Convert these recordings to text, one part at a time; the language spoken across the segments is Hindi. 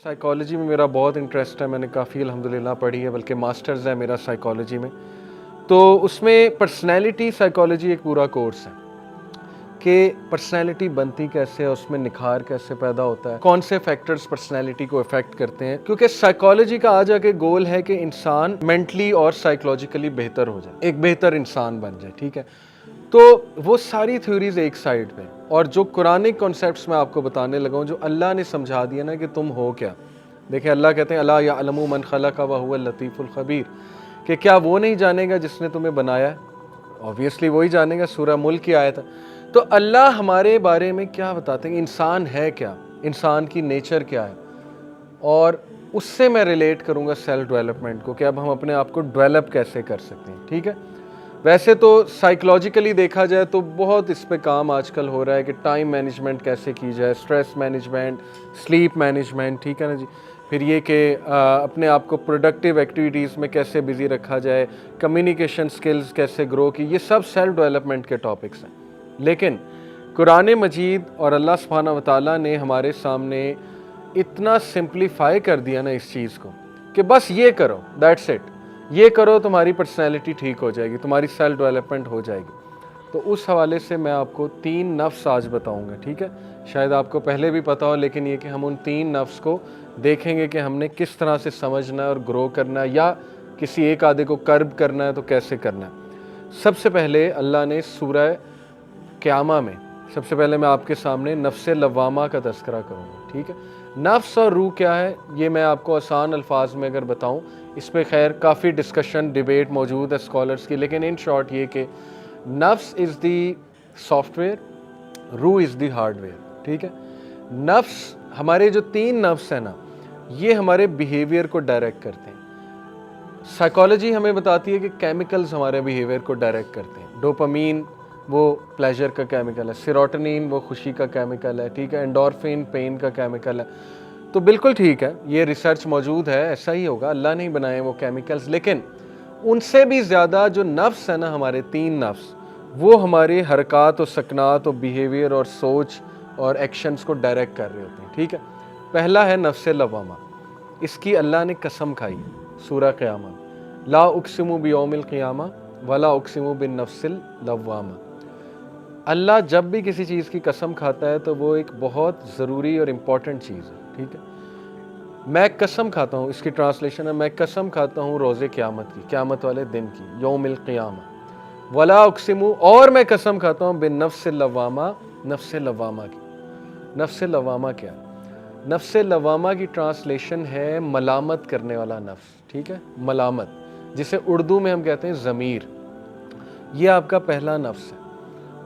साइकोलॉजी में मेरा बहुत इंटरेस्ट है, मैंने काफ़ी अल्हम्दुलिल्लाह पढ़ी है, बल्कि मास्टर्स है मेरा साइकोलॉजी में। तो उसमें पर्सनैलिटी साइकोलॉजी एक पूरा कोर्स है कि पर्सनैलिटी बनती कैसे है, उसमें निखार कैसे पैदा होता है, कौन से फैक्टर्स पर्सनैलिटी को अफेक्ट करते हैं। क्योंकि साइकोलॉजी का आज आके गोल है कि इंसान मेंटली और साइकोलॉजिकली बेहतर हो जाए, एक बेहतर इंसान बन जाए, ठीक है। तो वो सारी थ्योरीज एक साइड पे, और जो कुरानिक कॉन्सेप्ट्स मैं आपको बताने लगा हूँ, जो अल्लाह ने समझा दिया ना कि तुम हो क्या। देखिए अल्लाह कहते हैं अला यअलमु मन खलक़ व हुवल लतीफ़ुल ख़बीर, कि क्या वो नहीं जानेगा जिसने तुम्हें बनाया है। ऑब्वियसली वही जानेगा, सूरह मुल्क की आयत है। तो अल्लाह हमारे बारे में क्या बताते हैं, इंसान है क्या, इंसान की नेचर क्या है, और उससे मैं रिलेट करूँगा सेल्फ डेवलपमेंट को, कि अब हम अपने आप को डेवलप कैसे कर सकते हैं, ठीक है। वैसे तो साइकोलॉजिकली देखा जाए तो बहुत इस पे काम आजकल हो रहा है कि टाइम मैनेजमेंट कैसे की जाए, स्ट्रेस मैनेजमेंट, स्लीप मैनेजमेंट, ठीक है ना जी। फिर ये कि अपने आप को प्रोडक्टिव एक्टिविटीज़ में कैसे बिज़ी रखा जाए, कम्युनिकेशन स्किल्स कैसे ग्रो की, ये सब सेल्फ डेवलपमेंट के टॉपिक्स हैं। लेकिन कुरान मजीद और अल्लाह सुब्हानहू व तआला ने हमारे सामने इतना सिंप्लीफाई कर दिया ना इस चीज़ को, कि बस ये करो, दैट्स इट, ये करो, तुम्हारी पर्सनैलिटी ठीक हो जाएगी, तुम्हारी सेल्फ डेवलपमेंट हो जाएगी। तो उस हवाले से मैं आपको 3 नफ्स आज बताऊंगा, ठीक है। शायद आपको पहले भी पता हो, लेकिन ये कि हम उन 3 नफ्स को देखेंगे कि हमने किस तरह से समझना है और ग्रो करना है, या किसी एक आधे को कर्ब करना है तो कैसे करना है। सबसे पहले अल्लाह ने सूरह क़यामा में, सबसे पहले मैं आपके सामने नफ्स लव्वामा का तज़किरा करूँगा, ठीक है। नफ्स और रूह क्या है, ये मैं आपको आसान अल्फाज में अगर बताऊँ, इस पर खैर काफ़ी डिस्कशन डिबेट मौजूद है स्कॉलर्स की, लेकिन इन शॉर्ट ये कि नफ्स इज़ दी सॉफ्टवेयर, रूह इज़ दी हार्डवेयर, ठीक है। नफ्स, हमारे जो 3 नफ्स हैं ना, ये हमारे बिहेवियर को डायरेक्ट करते हैं। साइकोलॉजी हमें बताती है कि केमिकल्स हमारे बिहेवियर को डायरेक्ट करते हैं। डोपामीन वो प्लेजर का केमिकल है, सेरोटोनिन वो खुशी का केमिकल है, ठीक है, एंडोर्फिन पेन का केमिकल है। तो बिल्कुल ठीक है, ये रिसर्च मौजूद है, ऐसा ही होगा, अल्लाह ने ही बनाए वो केमिकल्स। लेकिन उनसे भी ज़्यादा जो नफ्स है ना, हमारे 3 नफ्स, वो हमारे हरकत और सकनात और बिहेवियर और सोच और एक्शंस को डायरेक्ट कर रहे होते हैं, ठीक है। पहला है नफ्स लव्वामा, इसकी अल्लाह ने कसम खाई सूरह क़यामा, ला उक़सिमु बियौमिल क़ियामा वला उक़सिमु बिन नफ्सिल लव्वामा। अल्लाह जब भी किसी चीज़ की कसम खाता है तो वो एक बहुत ज़रूरी और इम्पॉर्टेंट चीज़ है, ठीक है। मैं कसम खाता हूँ, इसकी ट्रांसलेशन है, मैं कसम खाता हूँ रोज़े क़यामत की, क़यामत वाले दिन की, यौमिल क़ियामा, वला उक़सिमु, और मैं कसम खाता हूँ बिन नफ्सिल लव्वामा, नफ्स लव्वामा की। नफ्स लव्वामा क्या है? नफ्स लव्वामा की ट्रांसलेशन है मलामत करने वाला नफ्स, ठीक है, मलामत, जिसे उर्दू में हम कहते हैं ज़मीर। ये आपका पहला नफ्स है,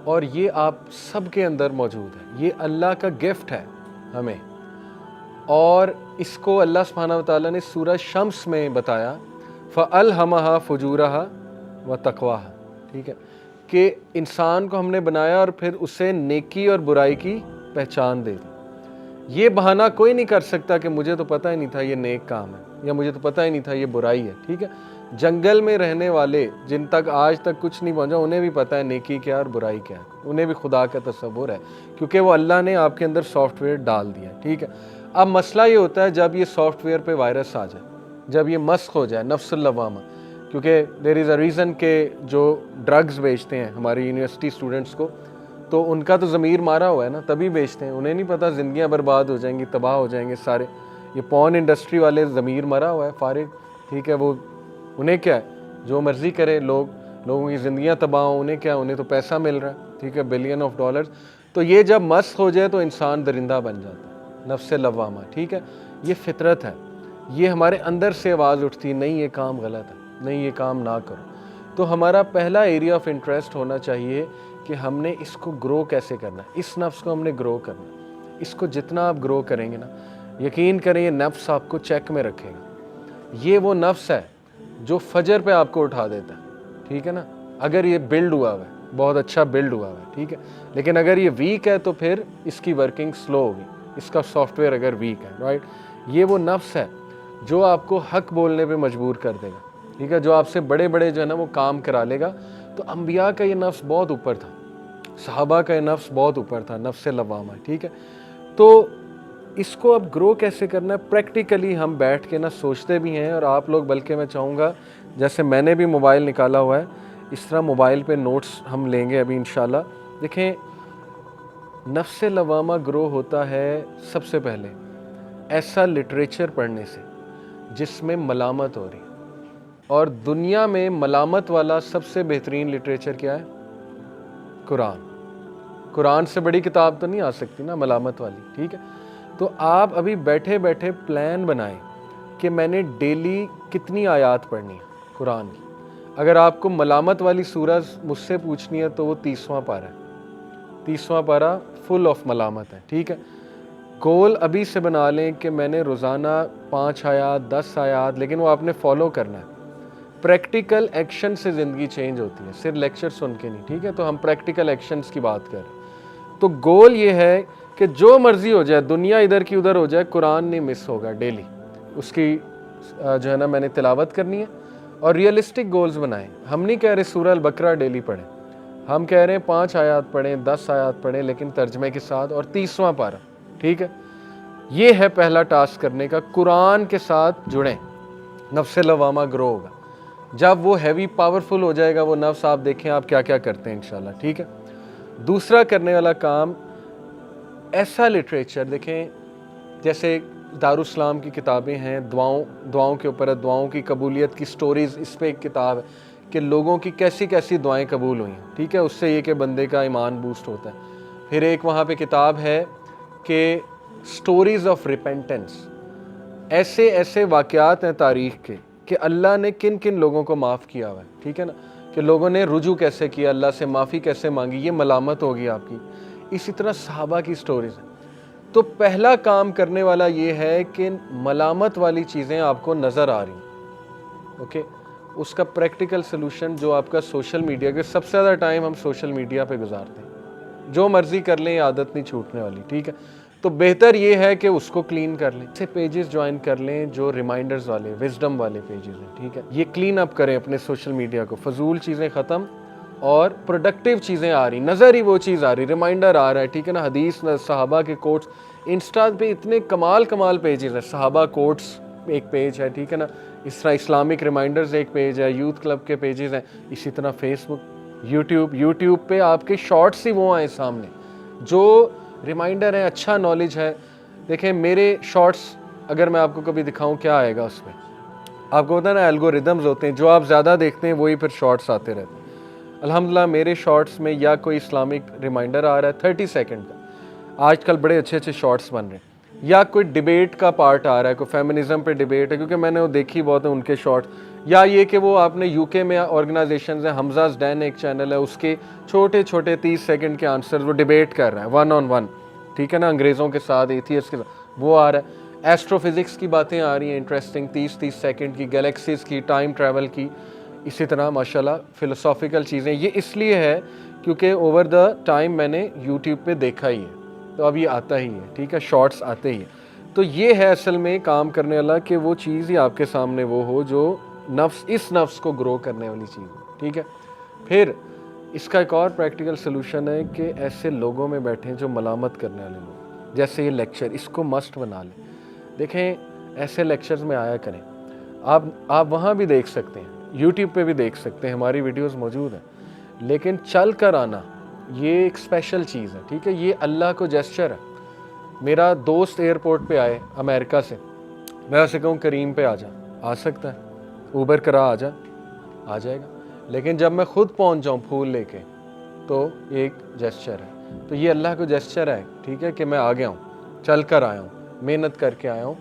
और ये आप सबके अंदर मौजूद है, ये अल्लाह का गिफ्ट है हमें। और इसको अल्लाह सुब्हानहू व तआला ने सूरह शम्स में बताया, फ़अल्हमहा फ़ुजूरहा व तक़वाहा, ठीक है, कि इंसान को हमने बनाया और फिर उसे नेकी और बुराई की पहचान दे दी। ये बहाना कोई नहीं कर सकता कि मुझे तो पता ही नहीं था ये नेक काम है, या मुझे तो पता ही नहीं था ये बुराई है, ठीक है। जंगल में रहने वाले जिन तक आज तक कुछ नहीं पहुंचा, उन्हें भी पता है नेकी क्या और बुराई क्या है, उन्हें भी खुदा का तसव्वुर है, क्योंकि वो अल्लाह ने आपके अंदर सॉफ्टवेयर डाल दिया, ठीक है। अब मसला ये होता है जब ये सॉफ्टवेयर पे वायरस आ जाए, जब ये मस्क हो जाए नफ्सुल लव्वामा, क्योंकि देयर इज़ अ रीज़न के जो ड्रग्स बेचते हैं हमारी यूनिवर्सिटी स्टूडेंट्स को, तो उनका तो ज़मीर मारा हुआ है ना, तभी बेचते हैं, उन्हें नहीं पता ज़िंदगियाँ बर्बाद हो जाएंगी, तबाह हो जाएंगे सारे। ये पॉर्न इंडस्ट्री वाले ज़मीर मरा हुआ है फारिग, ठीक है, वो उन्हें क्या है, जो मर्ज़ी करे, लोगों की ज़िंदगियाँ तबाह हो, उन्हें क्या, उन्हें तो पैसा मिल रहा है, ठीक है, बिलियन ऑफ डॉलर्स। तो ये जब मस्क हो जाए तो इंसान दरिंदा बन जाता है, नफ्स लव्वामा, ठीक है। ये फितरत है, ये हमारे अंदर से आवाज़ उठती है, नहीं ये काम गलत है, नहीं ये काम ना करो। तो हमारा पहला एरिया ऑफ इंटरेस्ट होना चाहिए कि हमने इसको ग्रो कैसे करना है, इस नफ्स को हमने ग्रो करना है। इसको जितना आप ग्रो करेंगे ना, यकीन करें ये नफ्स आपको चेक में रखेगा। ये वो नफ्स है जो फजर पे आपको उठा देता है, ठीक है ना, अगर ये बिल्ड हुआ हुआ है, बहुत अच्छा बिल्ड हुआ हुआ है, ठीक है। लेकिन अगर ये वीक है तो फिर इसकी वर्किंग स्लो होगी, इसका सॉफ्टवेयर अगर वीक है, राइट। ये वो नफ्स है जो आपको हक बोलने पे मजबूर कर देगा, ठीक है, जो आपसे बड़े बड़े जो है ना वो काम करा लेगा। तो अंबिया का ये नफ्स बहुत ऊपर था, सहाबा का ये नफ्स बहुत ऊपर था, नफ्स लव्वामा, ठीक है। तो इसको अब ग्रो कैसे करना है, प्रैक्टिकली हम बैठ के ना सोचते भी हैं, और आप लोग, बल्कि मैं चाहूँगा जैसे मैंने भी मोबाइल निकाला हुआ है, इस तरह मोबाइल पे नोट्स हम लेंगे अभी इंशाल्लाह। देखें, नफ्स लवामा ग्रो होता है सबसे पहले ऐसा लिटरेचर पढ़ने से जिसमें मलामत हो रही है, और दुनिया में मलामत वाला सबसे बेहतरीन लिटरेचर क्या है? कुरान। कुरान से बड़ी किताब तो नहीं आ सकती ना मलामत वाली, ठीक है। तो आप अभी बैठे बैठे प्लान बनाएं कि मैंने डेली कितनी आयत पढ़नी है कुरान की। अगर आपको मलामत वाली सूरह मुझसे पूछनी है तो वो 30वां पारा है। 30वां पारा फुल ऑफ मलामत है, ठीक है। गोल अभी से बना लें कि मैंने रोज़ाना 5 आयत 10 आयत, लेकिन वो आपने फॉलो करना है। प्रैक्टिकल एक्शन से ज़िंदगी चेंज होती है, सिर्फ लेक्चर सुन के नहीं, ठीक है। तो हम प्रैक्टिकल एक्शंस की बात कर रहे हैं। तो गोल ये है कि जो मर्ज़ी हो जाए, दुनिया इधर की उधर हो जाए, कुरान नहीं मिस होगा। डेली उसकी जो है ना मैंने तिलावत करनी है, और रियलिस्टिक गोल्स बनाएं। हम नहीं कह रहे सूरह अल-बकरा डेली पढ़ें, हम कह रहे हैं 5 आयत पढ़ें, 10 आयत पढ़ें, लेकिन तर्जमे के साथ, और 30वां पारा, ठीक है। ये है पहला टास्क करने का, कुरान के साथ जुड़ें, नफ्स लवामा ग्रो होगा। जब वो हैवी पावरफुल हो जाएगा वो नफ्स, आप देखें आप क्या क्या करते हैं इंशाल्लाह, ठीक है। दूसरा करने वाला काम, ऐसा लिटरेचर देखें, जैसे दारुस्सलाम की किताबें हैं, दुआओं के ऊपर है, दुआओं की कबूलियत की स्टोरीज़, इस पे एक किताब है कि लोगों की कैसी कैसी दुआएं कबूल हुई हैं, ठीक है। उससे ये कि बंदे का ईमान बूस्ट होता है। फिर एक वहाँ पे किताब है कि स्टोरीज़ ऑफ रिपेंटेंस, ऐसे ऐसे वाक़यात हैं तारीख़ के कि अल्लाह ने किन किन लोगों को माफ़ किया हुआ है, ठीक है ना, कि लोगों ने रुजू कैसे किया, अल्लाह से माफ़ी कैसे मांगी, ये मलामत होगी आपकी। इसी तरह सहाबा की स्टोरीज़ हैं। तो पहला काम करने वाला ये है कि मलामत वाली चीज़ें आपको नज़र आ रही, ओके, उसका प्रैक्टिकल सलूशन जो आपका सोशल मीडिया के, सबसे ज़्यादा टाइम हम सोशल मीडिया पे गुजारते हैं, जो मर्ज़ी कर लें, आदत नहीं छूटने वाली, ठीक है। तो बेहतर ये है कि उसको क्लीन कर लें, ऐसे पेजेस ज्वाइन कर लें जो रिमाइंडर्स वाले, विजडम वाले पेजेस हैं, ठीक है। ये क्लीन अप करें अपने सोशल मीडिया को, फजूल चीज़ें ख़त्म और प्रोडक्टिव चीज़ें आ रही, नज़र ही वो चीज़ आ रही, रिमाइंडर आ रहा है, ठीक है ना। हदीस, सहाबा के कोट्स, इंस्टा पे इतने कमाल कमाल पेजेस हैं, सहाबा कोट्स एक पेज है, ठीक है ना। इस तरह इस्लामिक रिमाइंडर्स एक पेज है, यूथ क्लब के पेजेस हैं, इसी तरह फेसबुक, यूट्यूब पे आपके शॉर्ट्स ही वो आए सामने जो रिमाइंडर है, अच्छा नॉलेज है। देखें मेरे शॉर्ट्स अगर मैं आपको कभी दिखाऊं क्या आएगा उसमें, आपको पता है ना एल्गोरिदम्स होते हैं, जो आप ज़्यादा देखते हैं वही फिर शॉर्ट्स आते रहते हैं। अल्हम्दुलिल्लाह मेरे शॉर्ट्स में या कोई इस्लामिक रिमाइंडर आ रहा है 30 सेकंड का, आजकल बड़े अच्छे अच्छे शॉर्ट्स बन रहे हैं, या कोई डिबेट का पार्ट आ रहा है, कोई फेमिनिज्म पे डिबेट है, क्योंकि मैंने वो देखी बहुत है उनके शॉर्ट्स, या ये कि वो आपने यूके में ऑर्गेनाइजेशन है, हमजाज डैन एक चैनल है, उसके छोटे छोटे 30 सेकंड के आंसर वो डिबेट कर रहा है 1 on 1, ठीक है ना, अंग्रेज़ों के साथ, एथियस्ट के साथ, वो आ रहा है। एस्ट्रोफिज़िक्स की बातें आ रही हैं इंटरेस्टिंग, 30-30 सेकंड की, गैलेक्सीज़ की, टाइम ट्रैवल की, इसी तरह माशाल्लाह फ़िलोसॉफ़िकल चीज़ें। ये इसलिए है क्योंकि ओवर द टाइम मैंने यूट्यूब पे देखा ही है, तो अब ये आता ही है, ठीक है, शॉर्ट्स आते ही है। तो ये है असल में काम करने वाला कि वो चीज़ ही आपके सामने वो हो जो इस नफ्स को ग्रो करने वाली चीज़ है, ठीक है। फिर इसका एक और प्रैक्टिकल सलूशन है कि ऐसे लोगों में बैठें जो मलामत करने वाले लोग, जैसे ये लेक्चर, इसको मस्ट बना लें। देखें ऐसे लेक्चर्स में आया करें, आप वहाँ भी देख सकते हैं, यूट्यूब पे भी देख सकते हैं, हमारी वीडियोस मौजूद हैं, लेकिन चल कर आना ये एक स्पेशल चीज़ है, ठीक है। ये अल्लाह को जेस्चर है। मेरा दोस्त एयरपोर्ट पे आए अमेरिका से, मैं उसे कहूँ करीम पे आ सकता है, ऊबर करा आ जाएगा, लेकिन जब मैं खुद पहुंच जाऊं फूल लेके तो एक जेस्चर है। तो ये अल्लाह को जेस्चर है, ठीक है, कि मैं आ गया हूँ, चल कर आया हूँ, मेहनत करके आया हूँ।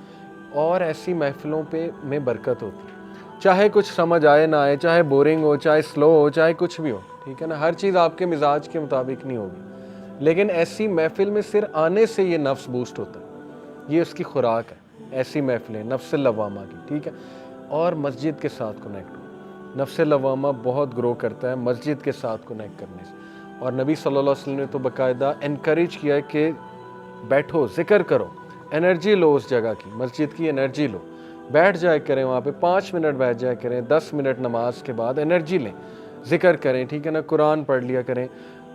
और ऐसी महफिलों पे में बरकत होती है, चाहे कुछ समझ आए ना आए, चाहे बोरिंग हो, चाहे स्लो हो, चाहे कुछ भी हो, ठीक है ना। हर चीज़ आपके मिजाज के मुताबिक नहीं होगी, लेकिन ऐसी महफिल में सिर्फ आने से ये नफ्स बूस्ट होता है, ये उसकी खुराक है, ऐसी महफिलें नफ्स लवामा की, ठीक है। और मस्जिद के साथ कनेक्ट हो, नफ्स लवामा बहुत ग्रो करता है मस्जिद के साथ कनेक्ट करने से। और नबी सल्लल्लाहु अलैहि वसल्लम ने तो बाकायदा इनकरेज किया है कि बैठो, जिक्र करो, एनर्जी लो, उस जगह की, मस्जिद की एनर्जी लो, बैठ जाया करें वहाँ पे, 5 मिनट बैठ जाया करें, 10 मिनट नमाज के बाद एनर्जी लें, जिक्र करें, ठीक है ना, कुरान पढ़ लिया करें।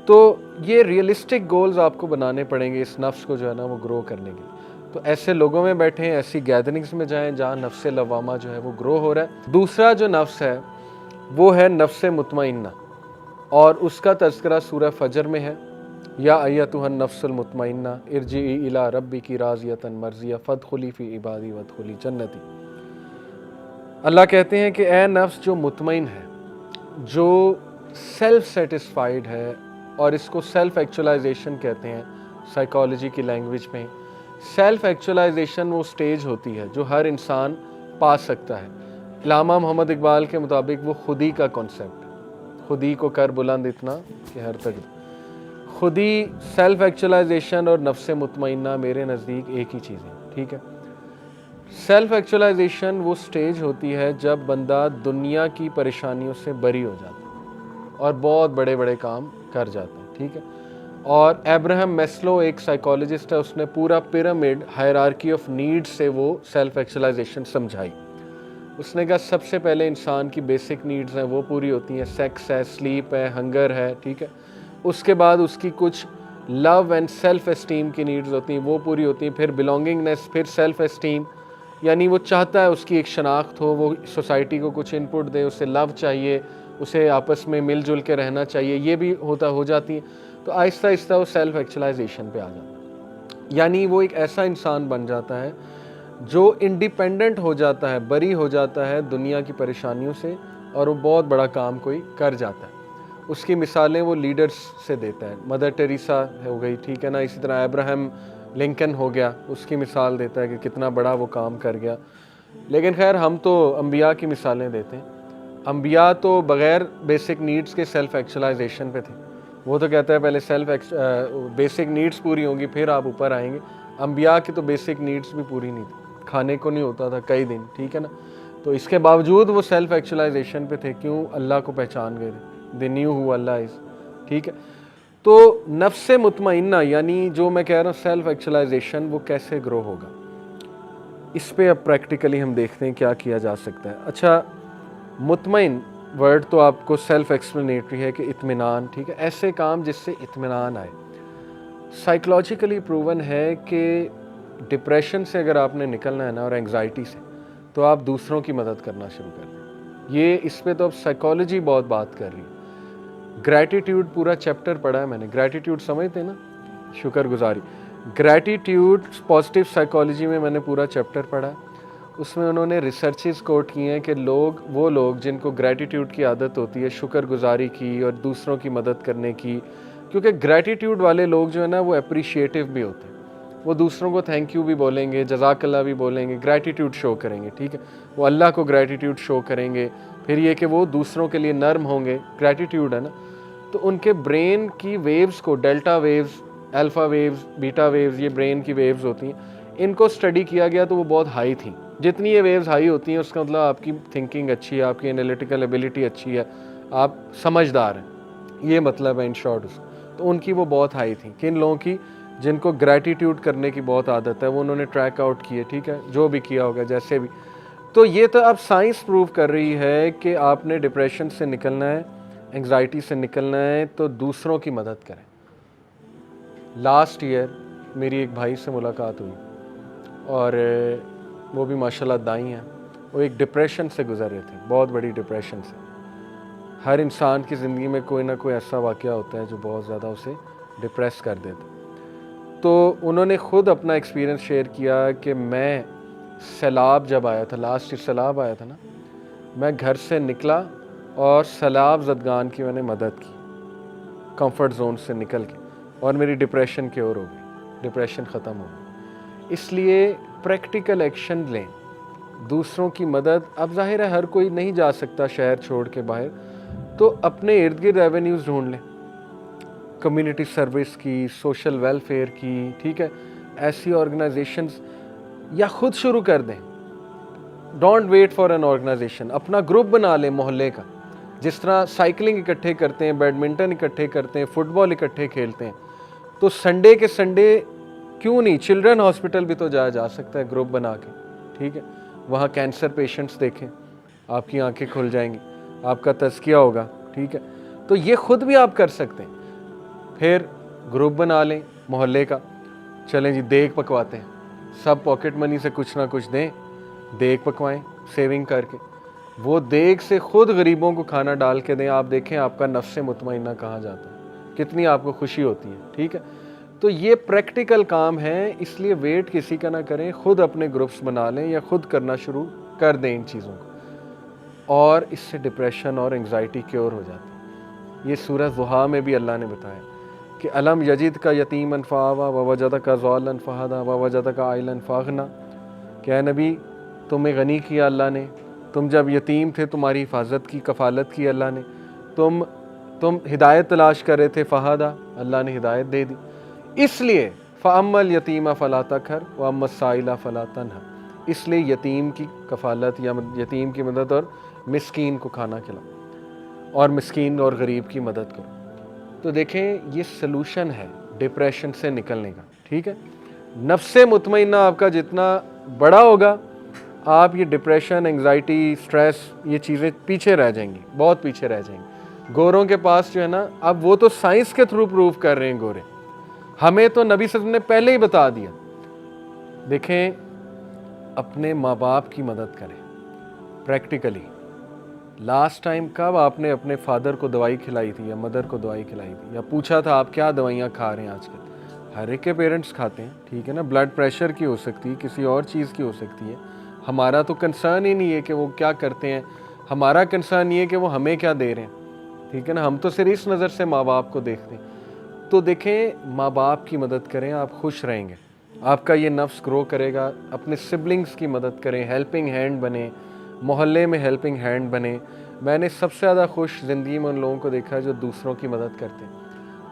तो ये रियलिस्टिक गोल्स आपको बनाने पड़ेंगे इस नफ्स को जो है ना वो ग्रो करने के लिए। तो ऐसे लोगों में बैठें, ऐसी गैदरिंग्स में जाएं जहाँ नफ्स लवामा जो है वो ग्रो हो रहा है। दूसरा जो नफ्स है वो है नफ्स मुतमइन्ना, और उसका तज़किरा सूरह फजर में है, या अय्यतुहन नफ्सुल मुतमइन्ना इरजिई इला रब्बिकी राज़ियतन मर्ज़िया फदखुली फ़ी इबादी वदखुली जन्नती। अल्लाह कहते हैं कि ए नफ्स जो मुतमइन है, जो सेल्फ सेटिस्फाइड है, और इसको सेल्फ एक्चुअलाइजेशन कहते हैं साइकोलॉजी की लैंग्वेज में। सेल्फ एक्चुअलाइजेशन वो स्टेज होती है जो हर इंसान पा सकता है। अल्लामा मोहम्मद इकबाल के मुताबिक वो खुदी का कॉन्सेप्ट, खुदी को कर बुलंद इतना कि हर तक, खुदी, सेल्फ एक्चुअलाइजेशन और नफ्स मुतमइन्ना मेरे नज़दीक एक ही चीज़ है, ठीक है। सेल्फ एक्चुअलाइजेशन वो स्टेज होती है जब बंदा दुनिया की परेशानियों से बरी हो जाता है और बहुत बड़े बड़े काम कर जाता है, ठीक है। और अब्राहम मैस्लो एक साइकोलॉजिस्ट है, उसने पूरा पिरामिड हायरार्की ऑफ नीड्स से वो सेल्फ एक्चुअलाइजेशन समझाई। उसने कहा सबसे पहले इंसान की बेसिक नीड्स हैं वो पूरी होती हैं, सेक्स है, स्लीप है, हंगर है, ठीक है। उसके बाद उसकी कुछ लव एंड सेल्फ एस्टीम की नीड्स होती हैं, वो पूरी होती हैं। फिर बिलोंगिंगनेस, फिर सेल्फ एस्टीम, यानी वो चाहता है उसकी एक शनाख्त हो, वो सोसाइटी को कुछ इनपुट दे, उसे लव चाहिए, उसे आपस में मिलजुल के रहना चाहिए, ये भी हो जाती है। तो आहिस्ता आहिस्ता वो सेल्फ एक्चुअलाइजेशन पे आ जाता है, यानी वो एक ऐसा इंसान बन जाता है जो इंडिपेंडेंट हो जाता है, बरी हो जाता है दुनिया की परेशानियों से, और वो बहुत बड़ा काम कोई कर जाता है। उसकी मिसालें वो लीडर्स से देता है, मदर टेरेसा हो गई, ठीक है ना, इसी तरह अब्राहम लिंकन हो गया, उसकी मिसाल देता है कि कितना बड़ा वो काम कर गया। लेकिन खैर हम तो अम्बिया की मिसालें देते हैं। अम्बिया तो बग़ैर बेसिक नीड्स के सेल्फ एक्चुअलाइजेशन पे थे। वो तो कहता है पहले बेसिक नीड्स पूरी होंगी फिर आप ऊपर आएंगे। अम्बिया की तो बेसिक नीड्स भी पूरी नहीं थी, खाने को नहीं होता था कई दिन, ठीक है ना। तो इसके बावजूद वो सेल्फ एक्चुअलाइजेशन पे थे, क्यों? अल्लाह को पहचान गए थे, they knew who Allah is, ठीक है। तो नफ्स मुतमइन्ना, यानी जो मैं कह रहा हूँ सेल्फ एक्चुअलाइजेशन, वो कैसे ग्रो होगा, इस पे अब प्रैक्टिकली हम देखते हैं क्या किया जा सकता है। अच्छा, मुतमइन वर्ड तो आपको सेल्फ एक्सप्लेनेटरी है कि इत्मीनान, ठीक है, ऐसे काम जिससे इत्मीनान आए। साइकोलॉजिकली प्रूवन है कि डिप्रेशन से अगर आपने निकलना है ना, और एंग्जाइटी से, तो आप दूसरों की मदद करना शुरू कर दें। ये इस पे तो अब साइकोलॉजी बहुत बात कर रही है। ग्रैटिट्यूड पूरा चैप्टर पढ़ा है मैंने, ग्रैटिट्यूड समझते हैं ना, शुक्रगुजारी। ग्रैटिट्यूड पॉजिटिव साइकोलॉजी में मैंने पूरा चैप्टर पढ़ा है। उसमें उन्होंने रिसर्चेस कोट किए हैं कि वो लोग जिनको ग्रैटिट्यूड की आदत होती है, शुक्रगुजारी की और दूसरों की मदद करने की, क्योंकि ग्रैटिट्यूड वाले लोग जो है ना वो अप्रिशिएटिव भी होते हैं, वो दूसरों को थैंक यू भी बोलेंगे, जज़ाकल्लाह भी बोलेंगे, ग्रैटिट्यूड शो करेंगे, ठीक है। वो अल्लाह को ग्रैटिट्यूड शो करेंगे, फिर ये कि वो दूसरों के लिए नर्म होंगे, ग्रैटिट्यूड है ना। तो उनके ब्रेन की वेव्स को, delta waves, alpha waves, beta waves, ये ब्रेन की वेव्स होती हैं, इनको स्टडी किया गया तो वो बहुत हाई थी। जितनी ये वेव्स हाई होती हैं उसका मतलब आपकी थिंकिंग अच्छी है, आपकी एनालिटिकल एबिलिटी अच्छी है, आप समझदार हैं, ये मतलब है इन शॉर्ट उसका। तो उनकी वो बहुत हाई थी। किन लोगों की? जिनको ग्रैटिट्यूड करने की बहुत आदत है, वो उन्होंने ट्रैक आउट किए, ठीक है, जो भी किया होगा जैसे भी। तो ये तो अब साइंस प्रूव कर रही है कि आपने डिप्रेशन से निकलना है, एंग्जाइटी से निकलना है, तो दूसरों की मदद करें। लास्ट ईयर मेरी एक भाई से मुलाकात हुई, और वो भी माशाल्लाह दाई हैं। वो एक डिप्रेशन से गुजर रहे थे, बहुत बड़ी डिप्रेशन से। हर इंसान की ज़िंदगी में कोई ना कोई ऐसा वाक़या होता है जो बहुत ज़्यादा उसे डिप्रेस कर देता। तो उन्होंने ख़ुद अपना एक्सपीरियंस शेयर किया कि मैं सैलाब जब आया था, लास्ट ईयर सैलाब आया था ना, मैं घर से निकला और सैलाब ज़दगान की मैंने मदद की, कंफर्ट जोन से निकल के, और मेरी डिप्रेशन क्योर हो गई, डिप्रेशन ख़त्म हो गई। इसलिए प्रैक्टिकल एक्शन लें, दूसरों की मदद। अब जाहिर है हर कोई नहीं जा सकता शहर छोड़ के बाहर, तो अपने इर्द गिर्द एवेन्यूज़ ढूंढ लें, कम्युनिटी सर्विस की, सोशल वेलफेयर की, ठीक है, ऐसी ऑर्गेनाइजेशंस, या खुद शुरू कर दें। Don't wait for an organisation, अपना ग्रुप बना लें मोहल्ले का। जिस तरह साइकिलिंग इकट्ठे करते हैं, बैडमिंटन इकट्ठे करते हैं, फुटबॉल इकट्ठे खेलते हैं, तो संडे के संडे क्यों नहीं चिल्ड्रन हॉस्पिटल भी तो जाया जा सकता है ग्रुप बना के, ठीक है। वहाँ कैंसर पेशेंट्स देखें, आपकी आंखें खुल जाएंगी, आपका तज़किया होगा, ठीक है। तो ये खुद भी आप कर सकते हैं। फिर ग्रुप बना लें मोहल्ले का, चलें जी देग पकवाते हैं, सब पॉकेट मनी से कुछ ना कुछ दें, देग पकवाएं सेविंग करके, वो देग से खुद गरीबों को खाना डाल के दें। आप देखें आपका नफ्स मुतमइन्ना कहाँ जाता है, कितनी आपको खुशी होती है। ठीक है, तो ये प्रैक्टिकल काम है, इसलिए वेट किसी का ना करें, खुद अपने ग्रुप्स बना लें या खुद करना शुरू कर दें इन चीज़ों को, और इससे डिप्रेशन और एंग्जाइटी क्योर हो जाती है। ये सूरह ज़ुहा में भी अल्लाह ने बताया कि अलम यजिद का यतीमन फ़आवा व वजद का ज़ालन फ़हदा व वजद का आइलन फ़ागना। क्या नबी, तुम्हें गनी किया अल्लाह ने, तुम जब यतीम थे तुम्हारी हिफाजत की, कफ़ालत की अल्लाह ने, तुम हिदायत तलाश कर रहे थे, फ़हदा अल्लाह ने हिदायत दे दी। इसलिए फ़अम्मल यतीमा फ़ला तक़हर व अम्मस साइला फ़ला तनहर, इसलिए यतीम की कफ़ालत या यतीम की मदद और मिस्कीन को खाना खिलाओ और मिस्कीन और गरीब की मदद करो। तो देखें ये सलूशन है डिप्रेशन से निकलने का। ठीक है, नफ्से मुतमइन्ना आपका जितना बड़ा होगा, आप ये डिप्रेशन, एंग्जाइटी, स्ट्रेस, ये चीज़ें पीछे रह जाएंगी, बहुत पीछे रह जाएंगी। गोरों के पास जो है ना, अब वो तो साइंस के थ्रू प्रूव कर रहे हैं गोरे, हमें तो नबी सल्लल्लाहु अलैहि वसल्लम ने पहले ही बता दिया। देखें, अपने माँ बाप की मदद करें प्रैक्टिकली। लास्ट टाइम कब आपने अपने फादर को दवाई खिलाई थी या मदर को दवाई खिलाई थी, या पूछा था आप क्या दवाइयाँ खा रहे हैं आजकल? हर एक के पेरेंट्स खाते हैं, ठीक है ना। ब्लड प्रेशर की हो सकती है, किसी और चीज़ की हो सकती है। हमारा तो कंसर्न ही नहीं है कि वो क्या करते हैं, हमारा कंसर्न ये है कि वो हमें क्या दे रहे हैं। ठीक है ना, हम तो सिर्फ इस नज़र से माँ बाप को देखते हैं। तो देखें, माँ बाप की मदद करें, आप खुश रहेंगे, आपका ये नफ्स ग्रो करेगा। अपने सिबलिंग्स की मदद करें, हेल्पिंग हैंड बने, मोहल्ले में हेल्पिंग हैंड बने। मैंने सबसे ज़्यादा खुश ज़िंदगी में उन लोगों को देखा है जो दूसरों की मदद करते हैं,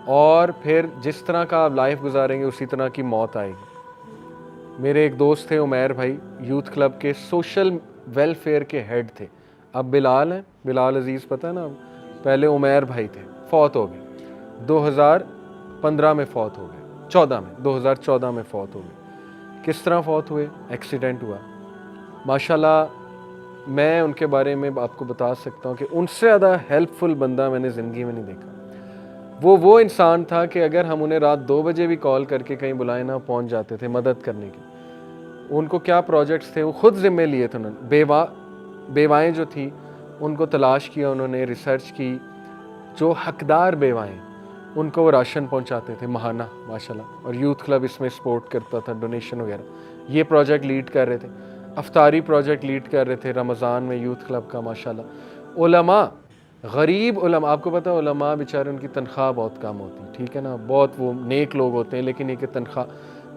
और फिर जिस तरह का आप लाइफ गुजारेंगे उसी तरह की मौत आएगी। मेरे एक दोस्त थे उमैर भाई, यूथ क्लब के सोशल वेलफेयर के हेड थे। अब बिलाल हैं, बिलाल अजीज़ पता है ना, पहले उमैर भाई थे, फौत हो गए 2015 में, फौत हो गए 2014 में फौत हो गए। किस तरह फौत हुए? एक्सीडेंट हुआ। माशाल्लाह मैं उनके बारे में आपको बता सकता हूँ कि उनसे ज़्यादा हेल्पफुल बंदा मैंने ज़िंदगी में नहीं देखा। वो इंसान था कि अगर हम उन्हें रात 2 बजे भी कॉल करके कहीं बुलाए ना, पहुँच जाते थे मदद करने के। उनको क्या प्रोजेक्ट्स थे वो खुद ज़िम्मे लिए थे उन्होंने। बेवाएँ जो थी उनको तलाश किया उन्होंने, रिसर्च की, जो हकदार बेवाएँ उनको वो राशन पहुँचाते थे महाना माशाल्लाह। और यूथ क्लब इसमें सपोर्ट करता था, डोनेशन वगैरह। ये प्रोजेक्ट लीड कर रहे थे, अफ्तारी प्रोजेक्ट लीड कर रहे थे रमज़ान में यूथ क्लब का माशाल्लाह। उलमा, गरीब उलमा, आपको पता है उलमा बेचारे उनकी तनख्वाह बहुत कम होती, ठीक है ना, बहुत वो नेक लोग होते हैं, लेकिन एक तनख्वाह,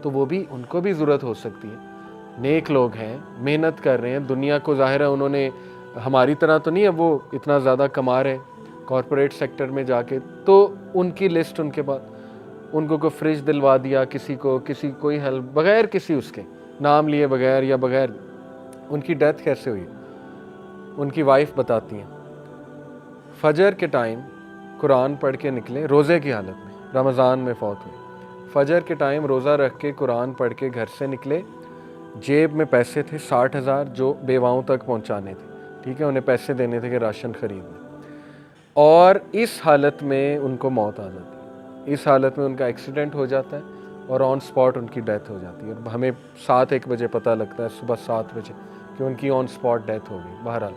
तो वो भी, उनको भी ज़रूरत हो सकती है। नेक लोग हैं, मेहनत कर रहे हैं, दुनिया को ज़ाहिर है उन्होंने हमारी तरह तो नहीं है वो इतना ज़्यादा कमा रहे कॉरपोरेट सेक्टर में जाके, तो उनकी लिस्ट उनके पास, उनको कोई फ्रिज दिलवा दिया, किसी को कोई हेल्प बगैर किसी उसके नाम लिए बगैर या बगैर। उनकी डेथ कैसे हुई? उनकी वाइफ बताती हैं, फजर के टाइम कुरान पढ़ के निकले, रोज़े की हालत में, रमज़ान में फौत हुई। फजर के टाइम रोज़ा रख के कुरान पढ़ के घर से निकले, जेब में पैसे थे 60,000 जो बेवाओं तक पहुंचाने थे, ठीक है, उन्हें पैसे देने थे कि राशन खरीदने। और इस हालत में उनको मौत आ जाती है, इस हालत में उनका एक्सीडेंट हो जाता है और ऑन स्पॉट उनकी डेथ हो जाती है। और हमें 7-1 बजे पता लगता है, सुबह 7 बजे, कि उनकी ऑन स्पॉट डेथ हो गई बहरहाल।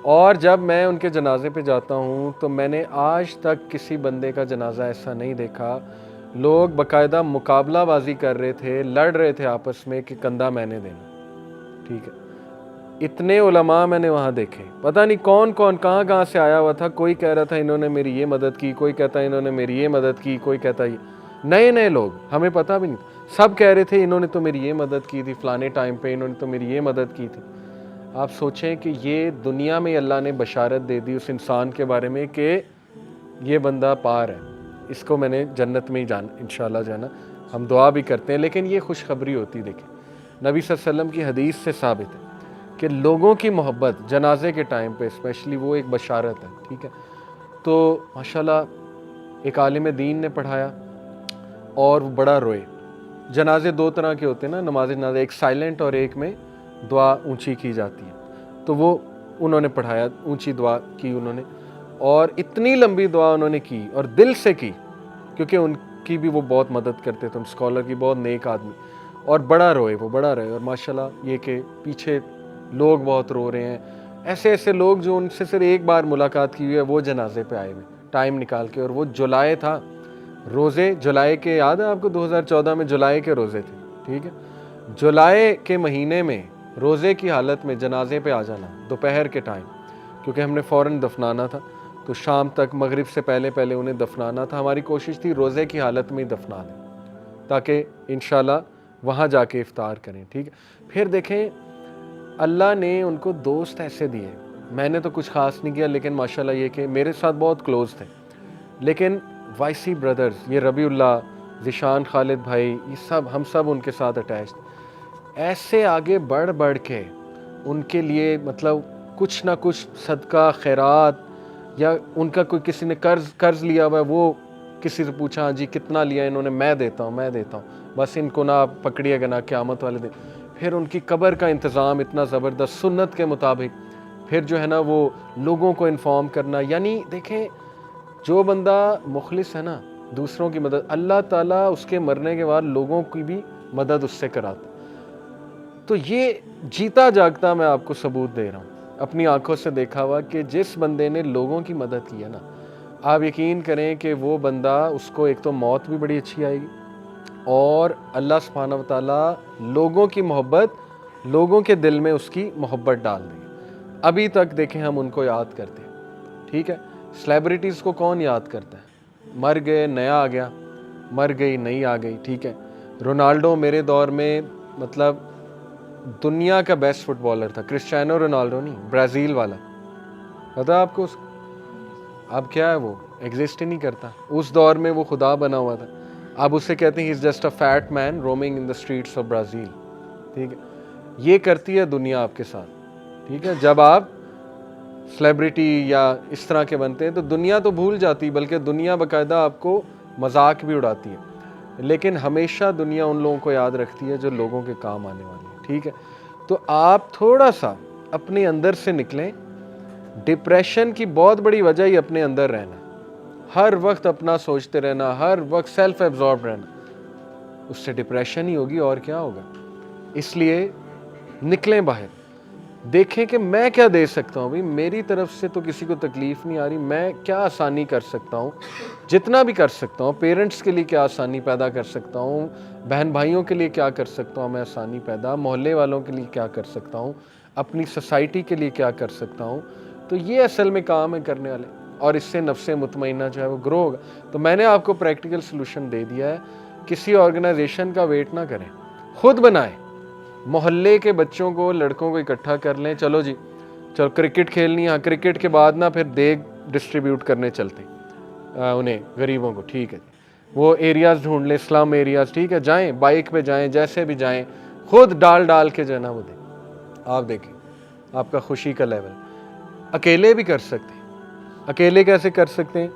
और जब मैं उनके जनाजे पे जाता हूँ तो मैंने आज तक किसी बंदे का जनाजा ऐसा नहीं देखा। लोग बाकायदा मुकाबलाबाजी कर रहे थे, लड़ रहे थे आपस में कि कंधा मैंने देना, ठीक है। इतने उलमा मैंने वहाँ देखे, पता नहीं कौन कौन कहाँ से आया हुआ था। कोई कह रहा था इन्होंने मेरी ये मदद की, कोई कहता है इन्होंने मेरी ये मदद की, कोई कहता है नए नए लोग, हमें पता भी नहीं। सब कह रहे थे इन्होंने तो मेरी ये मदद की थी फ़लाने टाइम पे, इन्होंने तो मेरी ये मदद की थी। आप सोचें कि ये दुनिया में अल्लाह ने बशारत दे दी उस इंसान के बारे में कि ये बंदा पार है, इसको मैंने जन्नत में ही इंशाल्लाह जाना। हम दुआ भी करते हैं, लेकिन ये खुशखबरी होती। देखें, नबी सल्लल्लाहु अलैहि वसल्लम की हदीस से साबित है कि लोगों की मोहब्बत जनाजे के टाइम पे स्पेशली वो एक बशारत है, ठीक है। तो माशाल्लाह एक आलिम दीन ने पढ़ाया और वो बड़ा रोए। जनाजे 2 तरह के होते हैं ना, नमाज जनाजा, एक साइलेंट और एक में दुआ ऊंची की जाती है। तो वो उन्होंने पढ़ाया, ऊंची दुआ की उन्होंने, और इतनी लंबी दुआ उन्होंने की और दिल से की, क्योंकि उनकी भी वो बहुत मदद करते थे, उन स्कॉलर की, बहुत नेक आदमी। और बड़ा रोए, वो बड़ा रहे। और माशाल्लाह ये कि पीछे लोग बहुत रो रहे हैं, ऐसे ऐसे लोग जो उनसे सिर्फ एक बार मुलाकात की हुई है वो जनाजे पे आए हुए टाइम निकाल के। और वो जुलाई था, रोज़े जुलाई के, याद है आपको 2014 में जुलाई के रोज़े थे, ठीक है। जुलाई के महीने में रोज़े की हालत में जनाजे पे आ जाना दोपहर के टाइम, क्योंकि हमने फ़ौरन दफनाना था, तो शाम तक मगरिब से पहले पहले उन्हें दफनाना था। हमारी कोशिश थी रोज़े की हालत में ही दफना दें, ताकि इंशाल्लाह वहाँ जाके इफ्तार करें, ठीक है। फिर देखें अल्लाह ने उनको दोस्त ऐसे दिए, मैंने तो कुछ ख़ास नहीं किया, लेकिन माशाल्लाह ये कि मेरे साथ बहुत क्लोज़ थे, लेकिन वाइसी ब्रदर्स, ये रबीउल्लाह, ज़िशान, खालिद भाई, ये सब, हम सब उनके साथ अटैच, ऐसे आगे बढ़ बढ़ के उनके लिए मतलब कुछ ना कुछ सदका खैरात, या उनका कोई किसी ने कर्ज लिया हुआ है, वो किसी से पूछा, हाँ जी कितना लिया इन्होंने, मैं देता हूँ, बस इनको ना आप पकड़िएगा ना क़यामत वाले दिन। फिर उनकी कब्र का इंतज़ाम इतना ज़बरदस्त सुन्नत के मुताबिक, फिर जो है ना वो लोगों को इन्फॉर्म करना। यानी देखें जो बंदा मुखलिस है ना, दूसरों की मदद, अल्लाह ताला उसके मरने के बाद लोगों की भी मदद उससे कराता। तो ये जीता जागता मैं आपको सबूत दे रहा हूँ, अपनी आंखों से देखा हुआ, कि जिस बंदे ने लोगों की मदद की है ना, आप यकीन करें कि वो बंदा, उसको एक तो मौत भी बड़ी अच्छी आएगी, और अल्लाह सुब्हानहू व तआला लोगों की मोहब्बत, लोगों के दिल में उसकी मोहब्बत डाल देगी। अभी तक देखें हम उनको याद करते हैं, ठीक है। सेलिब्रिटीज़ को कौन याद करता है, मर गए नया आ गया, मर गई नई आ गई, ठीक है। रोनाल्डो मेरे दौर में मतलब दुनिया का बेस्ट फुटबॉलर था, क्रिस्टियानो रोनाल्डो नहीं, ब्राज़ील वाला, पता है आपको अब क्या है, वो एग्जिस्ट ही नहीं करता। उस दौर में वो खुदा बना हुआ था, अब उसे कहते हैं he is just a fat man roaming in the streets of Brazil, ठीक है। ये करती है दुनिया आपके साथ, ठीक है। जब आप सेलिब्रिटी या इस तरह के बनते हैं तो दुनिया तो भूल जाती, बल्कि दुनिया बाकायदा आपको मजाक भी उड़ाती है, लेकिन हमेशा दुनिया उन लोगों को याद रखती है जो लोगों के काम आने वाले हैं, ठीक है। तो आप थोड़ा सा अपने अंदर से निकलें। डिप्रेशन की बहुत बड़ी वजह ही अपने अंदर रहना, हर वक्त अपना सोचते रहना, हर वक्त सेल्फ एब्जॉर्ब रहना, उससे डिप्रेशन ही होगी और क्या होगा। इसलिए निकलें बाहर, देखें कि मैं क्या दे सकता हूँ। भाई मेरी तरफ से तो किसी को तकलीफ़ नहीं आ रही, मैं क्या आसानी कर सकता हूँ, जितना भी कर सकता हूँ। पेरेंट्स के लिए क्या आसानी पैदा कर सकता हूँ, बहन भाइयों के लिए क्या कर सकता हूँ मैं आसानी पैदा, मोहल्ले वालों के लिए क्या कर सकता हूँ, अपनी सोसाइटी के लिए क्या कर सकता हूँ। तो ये असल में काम है करने वाले, और इससे नफ्से मुतमइन्ना जो है वो ग्रो होगा। तो मैंने आपको प्रैक्टिकल सोल्यूशन दे दिया है, किसी ऑर्गेनाइजेशन का वेट ना करें, खुद बनाएं। मोहल्ले के बच्चों को, लड़कों को इकट्ठा कर लें, चलो जी चलो क्रिकेट खेलनी है, हाँ क्रिकेट के बाद ना फिर देग डिस्ट्रीब्यूट करने चलते उन्हें गरीबों को, ठीक है। वो एरियाज़ ढूंढ लें, स्लम एरियाज़, ठीक है, जाएं बाइक पे जाएं, जैसे भी जाएं, खुद डाल के जो है ना वो दें। आप देखें आपका खुशी का लेवल। अकेले भी कर सकते हैं। अकेले कैसे कर सकते हैं,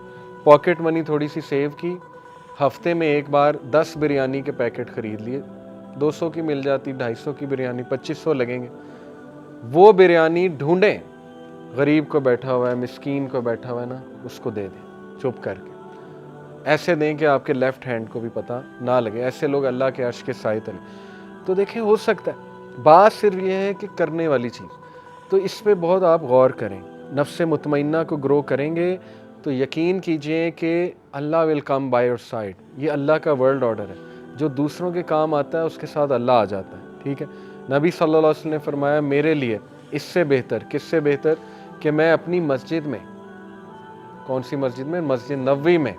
पॉकेट मनी थोड़ी सी सेव की, हफ्ते में एक बार 10 बिरयानी के पैकेट ख़रीद लिए, 200 की मिल जाती, 250 की बिरयानी, 2500 लगेंगे। वो बिरयानी ढूंढें, गरीब को बैठा हुआ है, मिस्कीन को बैठा हुआ है ना, उसको दे दें चुप करके। ऐसे दें कि आपके लेफ्ट हैंड को भी पता ना लगे। ऐसे लोग अल्लाह के अर्श के साए तले। तो देखें हो सकता है, बात सिर्फ ये है कि करने वाली चीज़, तो इस पे बहुत आप गौर करें। नफ्स मुतमइन्ना को ग्रो करेंगे तो यकीन कीजिए कि Allah will come by your side. ये अल्लाह का वर्ल्ड ऑर्डर है, जो दूसरों के काम आता है उसके साथ अल्लाह आ जाता है, ठीक है। नबी सल्लल्लाहु अलैहि वसल्लम ने फरमाया मेरे लिए इससे बेहतर, किससे बेहतर, कि मैं अपनी मस्जिद में, कौन सी मस्जिद में, मस्जिद नबवी में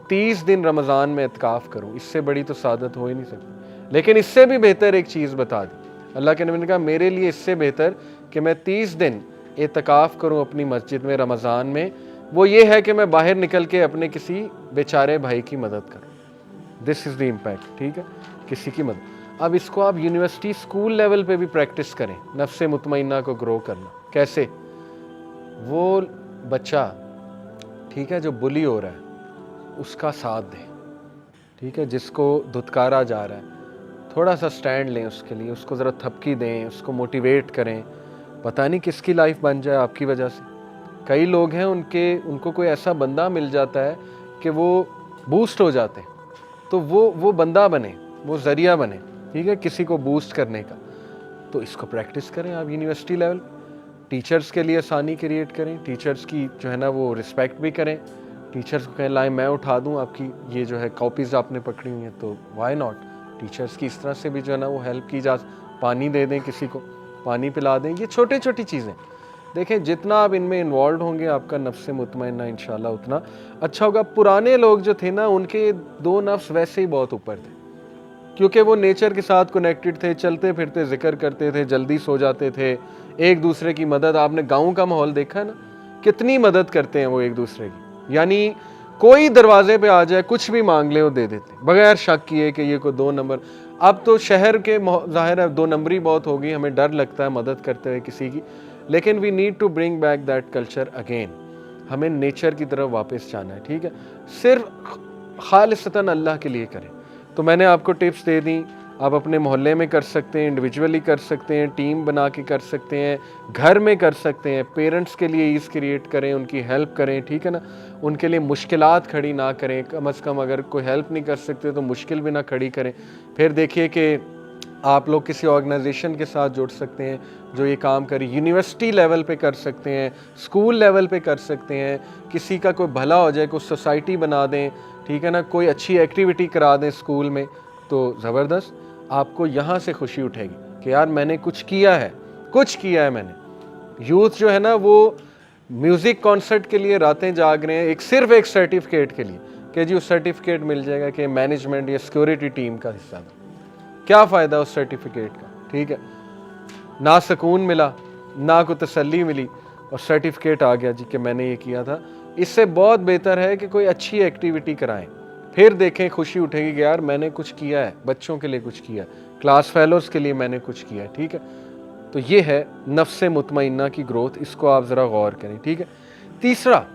30 दिन रमज़ान में इत्काफ़ करूँ, इससे बड़ी तो सादत हो ही नहीं सकती। लेकिन इससे भी बेहतर एक चीज़ बता दी, अल्लाह के नबी ने कहा मेरे लिए इससे बेहतर कि मैं 30 दिन इत्काफ़ करूँ अपनी मस्जिद में रमज़ान में, वो ये है कि मैं बाहर निकल के अपने किसी बेचारे भाई की मदद करूँ। दिस इज़ द इम्पैक्ट, ठीक है, किसी की मदद। अब इसको आप यूनिवर्सिटी स्कूल लेवल पे भी प्रैक्टिस करें, नफ्स मुतमइन्ना को ग्रो करना। कैसे, वो बच्चा, ठीक है, जो बुली हो रहा है उसका साथ दें, ठीक है, जिसको धुतकारा जा रहा है थोड़ा सा स्टैंड लें उसके लिए, उसको ज़रा थपकी दें, उसको मोटिवेट करें। पता नहीं किसकी लाइफ बन जाए आपकी वजह से। कई लोग हैं उनको कोई ऐसा बंदा मिल जाता है कि वो बूस्ट हो जाते हैं, तो वो बंदा बने, वो ज़रिया बने। ठीक है, किसी को बूस्ट करने का। तो इसको प्रैक्टिस करें आप यूनिवर्सिटी लेवल, टीचर्स के लिए आसानी क्रिएट करें, टीचर्स की जो है ना वो रिस्पेक्ट भी करें, टीचर्स को कहें लाए मैं उठा दूं आपकी ये जो है कॉपीज़ आपने पकड़ी हुई हैं, तो वाई नॉट, टीचर्स की इस तरह से भी जो है ना वो हेल्प की जा, पानी दे दें, किसी को पानी पिला दें। ये छोटी छोटी चीज़ें देखें, जितना आप इनमें इन्वॉल्व होंगे आपका नफ्स मुतमइन्ना इंशाल्लाह उतना अच्छा होगा। पुराने लोग जो थे ना उनके 2 नफ्स वैसे ही बहुत ऊपर थे, क्योंकि वो नेचर के साथ कनेक्टेड थे, चलते फिरते जिक्र करते थे, जल्दी सो जाते थे, एक दूसरे की मदद, आपने गाँव का माहौल देखा ना, कितनी मदद करते हैं वो एक दूसरे की, यानी कोई दरवाजे पे आ जाए कुछ भी मांग ले वो दे देते बगैर शक किए कि ये कोई 2 नंबर। अब तो शहर के ज़ाहिर है 2 नंबरी बहुत होगी, हमें डर लगता है मदद करते हुए किसी की, लेकिन we need to bring back that culture again. हमें नेचर की तरफ वापस जाना है, ठीक है, सिर्फ खालिसतन अल्लाह के लिए करें। तो मैंने आपको टिप्स दे दी, आप अपने मोहल्ले में कर सकते हैं, इंडिविजुअली कर सकते हैं, टीम बना के कर सकते हैं, घर में कर सकते हैं, पेरेंट्स के लिए ईज़ क्रिएट करें, उनकी हेल्प करें, ठीक है ना, उनके लिए मुश्किलात खड़ी ना करें, कम अज़ कम अगर कोई हेल्प नहीं कर सकते तो मुश्किल भी ना खड़ी करें। फिर देखिए कि आप लोग किसी ऑर्गेनाइजेशन के साथ जुड़ सकते हैं जो ये काम करे, यूनिवर्सिटी लेवल पे कर सकते हैं, स्कूल लेवल पे कर सकते हैं, किसी का कोई भला हो जाए, कोई सोसाइटी बना दें, ठीक है ना, कोई अच्छी एक्टिविटी करा दें स्कूल में, तो ज़बरदस्त आपको यहाँ से खुशी उठेगी कि यार मैंने कुछ किया है, कुछ किया है मैंने। यूथ जो है ना वो म्यूज़िक कॉन्सर्ट के लिए रातें जाग रहे हैं, एक सिर्फ एक सर्टिफिकेट के लिए कि जी उस सर्टिफिकेट मिल जाएगा कि मैनेजमेंट या सिक्योरिटी टीम का हिस्सा था। क्या फ़ायदा उस सर्टिफिकेट का, ठीक है, ना सुकून मिला, ना कोई तसल्ली मिली, और सर्टिफिकेट आ गया जी कि मैंने ये किया था। इससे बहुत बेहतर है कि कोई अच्छी एक्टिविटी कराएं, फिर देखें खुशी उठेगी कि यार मैंने कुछ किया है, बच्चों के लिए कुछ किया है, क्लास फेलोज़ के लिए मैंने कुछ किया है, ठीक है। तो ये है नफ्स मुतमइन्ना की ग्रोथ, इसको आप ज़रा गौर करें, ठीक है। तीसरा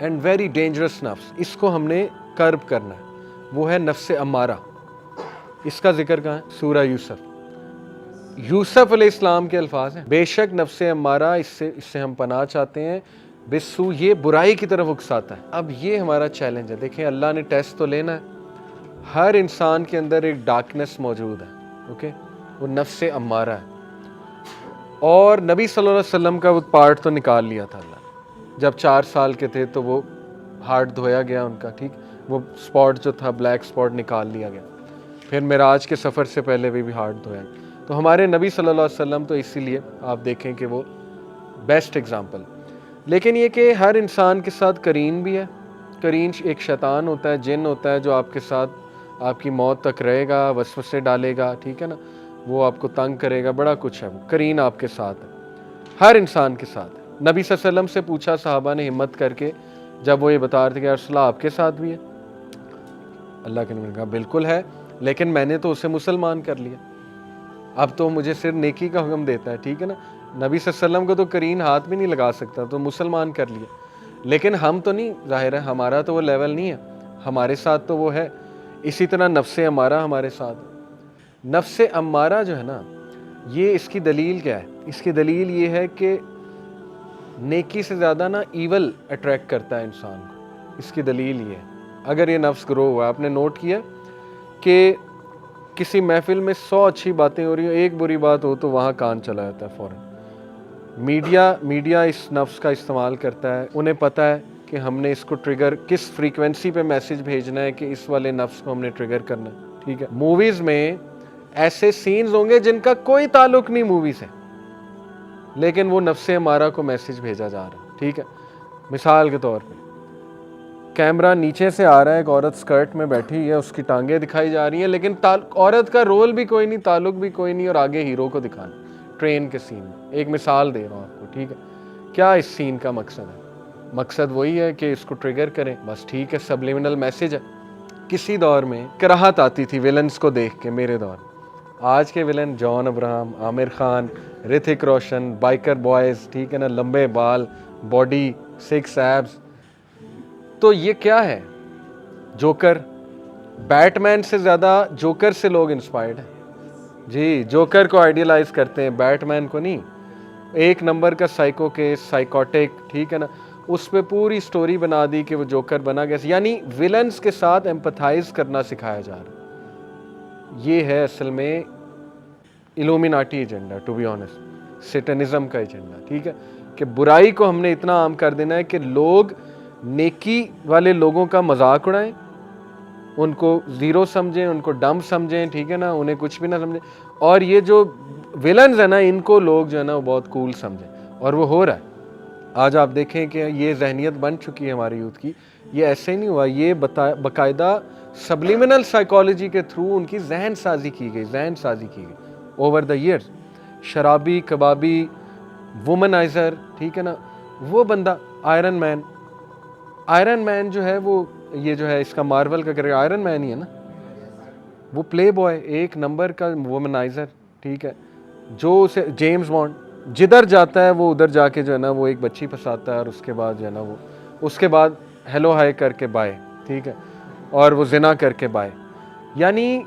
एंड वेरी डेंजरस नफ्स, इसको हमने कर्ब करना है, वो है नफ्स अम्मारा। इसका जिक्र कहाँ है? सूरह यूसुफ, यूसुफ अलैहिस्सलाम के अल्फाज हैं, बेशक नफ्स अम्मारा, इससे हम पनाह चाहते हैं, बिस्सू, ये बुराई की तरफ उकसाता है। अब ये हमारा चैलेंज है, देखें अल्लाह ने टेस्ट तो लेना है, हर इंसान के अंदर एक डार्कनेस मौजूद है, ओके, वो नफ्स अम्मारा है, और नबी सल्लल्लाहु अलैहि वसल्लम का वो पार्ट तो निकाल लिया था अल्लाह ने, जब 4 साल के थे तो वो हार्ट धोया गया उनका, ठीक, वो स्पॉट जो था ब्लैक स्पॉट निकाल लिया गया, फिर मेराज के सफ़र से पहले भी हार्ट धोया। तो हमारे नबी सल्लल्लाहु अलैहि वसल्लम तो इसीलिए आप देखें कि वो बेस्ट एग्जाम्पल। लेकिन ये कि हर इंसान के साथ करीन भी है, करीन एक शैतान होता है, जिन होता है जो आपके साथ आपकी मौत तक रहेगा, वसवसे डालेगा, ठीक है ना, वो आपको तंग करेगा, बड़ा कुछ है, वो करीन आपके साथ है, हर इंसान के साथ है। नबी सल्लल्लाहु अलैहि वसल्लम से पूछा सहाबा ने हिम्मत करके, जब वो ये बता रहे थे कि या रसूल अल्लाह आपके साथ भी है, अल्लाह के नबी ने कहा बिल्कुल है, लेकिन मैंने तो उसे मुसलमान कर लिया, अब तो मुझे सिर्फ नेकी का हुक्म देता है, ठीक है ना। नबी सल्लल्लाहु अलैहि वसल्लम को तो करीन हाथ भी नहीं लगा सकता, तो मुसलमान कर लिया, लेकिन हम तो नहीं, जाहिर है हमारा तो वो लेवल नहीं है, हमारे साथ तो वो है। इसी तरह नफ्स अम्मारा हमारे साथ, नफ्स अम्मारा जो है ना, ये इसकी दलील क्या है? इसकी दलील ये है कि नेकी से ज़्यादा ना ईवल अट्रैक्ट करता है इंसान को, इसकी दलील ये है। अगर ये नफ्स ग्रो हुआ, आपने नोट किया कि किसी महफिल में 100 अच्छी बातें हो रही हो, एक बुरी बात हो तो वहाँ कान चला जाता है फ़ौरन। मीडिया इस नफ्स का इस्तेमाल करता है, उन्हें पता है कि हमने इसको ट्रिगर किस फ्रीक्वेंसी पे मैसेज भेजना है कि इस वाले नफ्स को हमने ट्रिगर करना है, ठीक है। मूवीज़ में ऐसे सीन्स होंगे जिनका कोई ताल्लुक नहीं मूवी से, लेकिन वो नफ्स अम्मारा को मैसेज भेजा जा रहा है, ठीक है। मिसाल के तौर पे कैमरा नीचे से आ रहा है, एक औरत स्कर्ट में बैठी है, उसकी टांगें दिखाई जा रही हैं, लेकिन औरत का रोल भी कोई नहीं, ताल्लुक भी कोई नहीं, और आगे हीरो को दिखाना ट्रेन के सीन में। एक मिसाल दे रहा हूँ आपको, ठीक है। क्या इस सीन का मकसद है? मकसद वही है कि इसको ट्रिगर करें, बस, ठीक है, सबलिमिनल मैसेज है। किसी दौर में कराहत आती थी विलन्स को देख के, मेरे दौर में। आज के villain John Abraham, Aamir Khan, Hrithik Roshan, biker boys, ठीक है ना, लंबे बाल, बॉडी, 6 एब्स। तो ये क्या है? जोकर, बैटमैन से ज़्यादा जोकर से लोग इंस्पायर्ड हैं जी, जोकर को आइडियलाइज करते हैं, बैटमैन को नहीं। एक नंबर का साइको केस, साइकोटिक, ठीक है ना, उस पर पूरी स्टोरी बना दी कि वो जोकर बना कैसे, यानी विलन्स के साथ एम्पथाइज करना सिखाया जा रहा है। ये है असल में Illuminati agenda, to be honest, Satanism का एजेंडा, ठीक है, कि बुराई को हमने इतना आम कर देना है कि लोग नेकी वाले लोगों का मजाक उड़ाएं, उनको ज़ीरो समझें, उनको डम समझें, ठीक है ना, उन्हें कुछ भी ना समझें, और ये जो विलन्स है ना, इनको लोग जो है ना वो बहुत कूल समझें, और वो हो रहा है। आज आप देखें कि ये जहनीत बन चुकी है हमारे यूथ की। ये ऐसे नहीं हुआ, ये बाकायदा सब्लिमिनल साइकोलॉजी के थ्रू उनकी जहन साजी की गई ओवर द ईयर्स। शराबी, कबाबी, वुमनाइजर, ठीक है ना, वो बंदा आयरन मैन जो है वो, ये जो है इसका मार्वल का करेगा आयरन मैन ही है ना, वो प्ले बॉय एक नंबर का वुमनाइजर, ठीक है, जो उसे जेम्स बॉन्ड जिधर जाता है वो उधर जाके जो है ना वो एक बच्ची फंसाता है, और उसके बाद जो है ना वो उसके बाद हेलो हाय करके बाय, ठीक है, और वो जिना करके बाय। यानी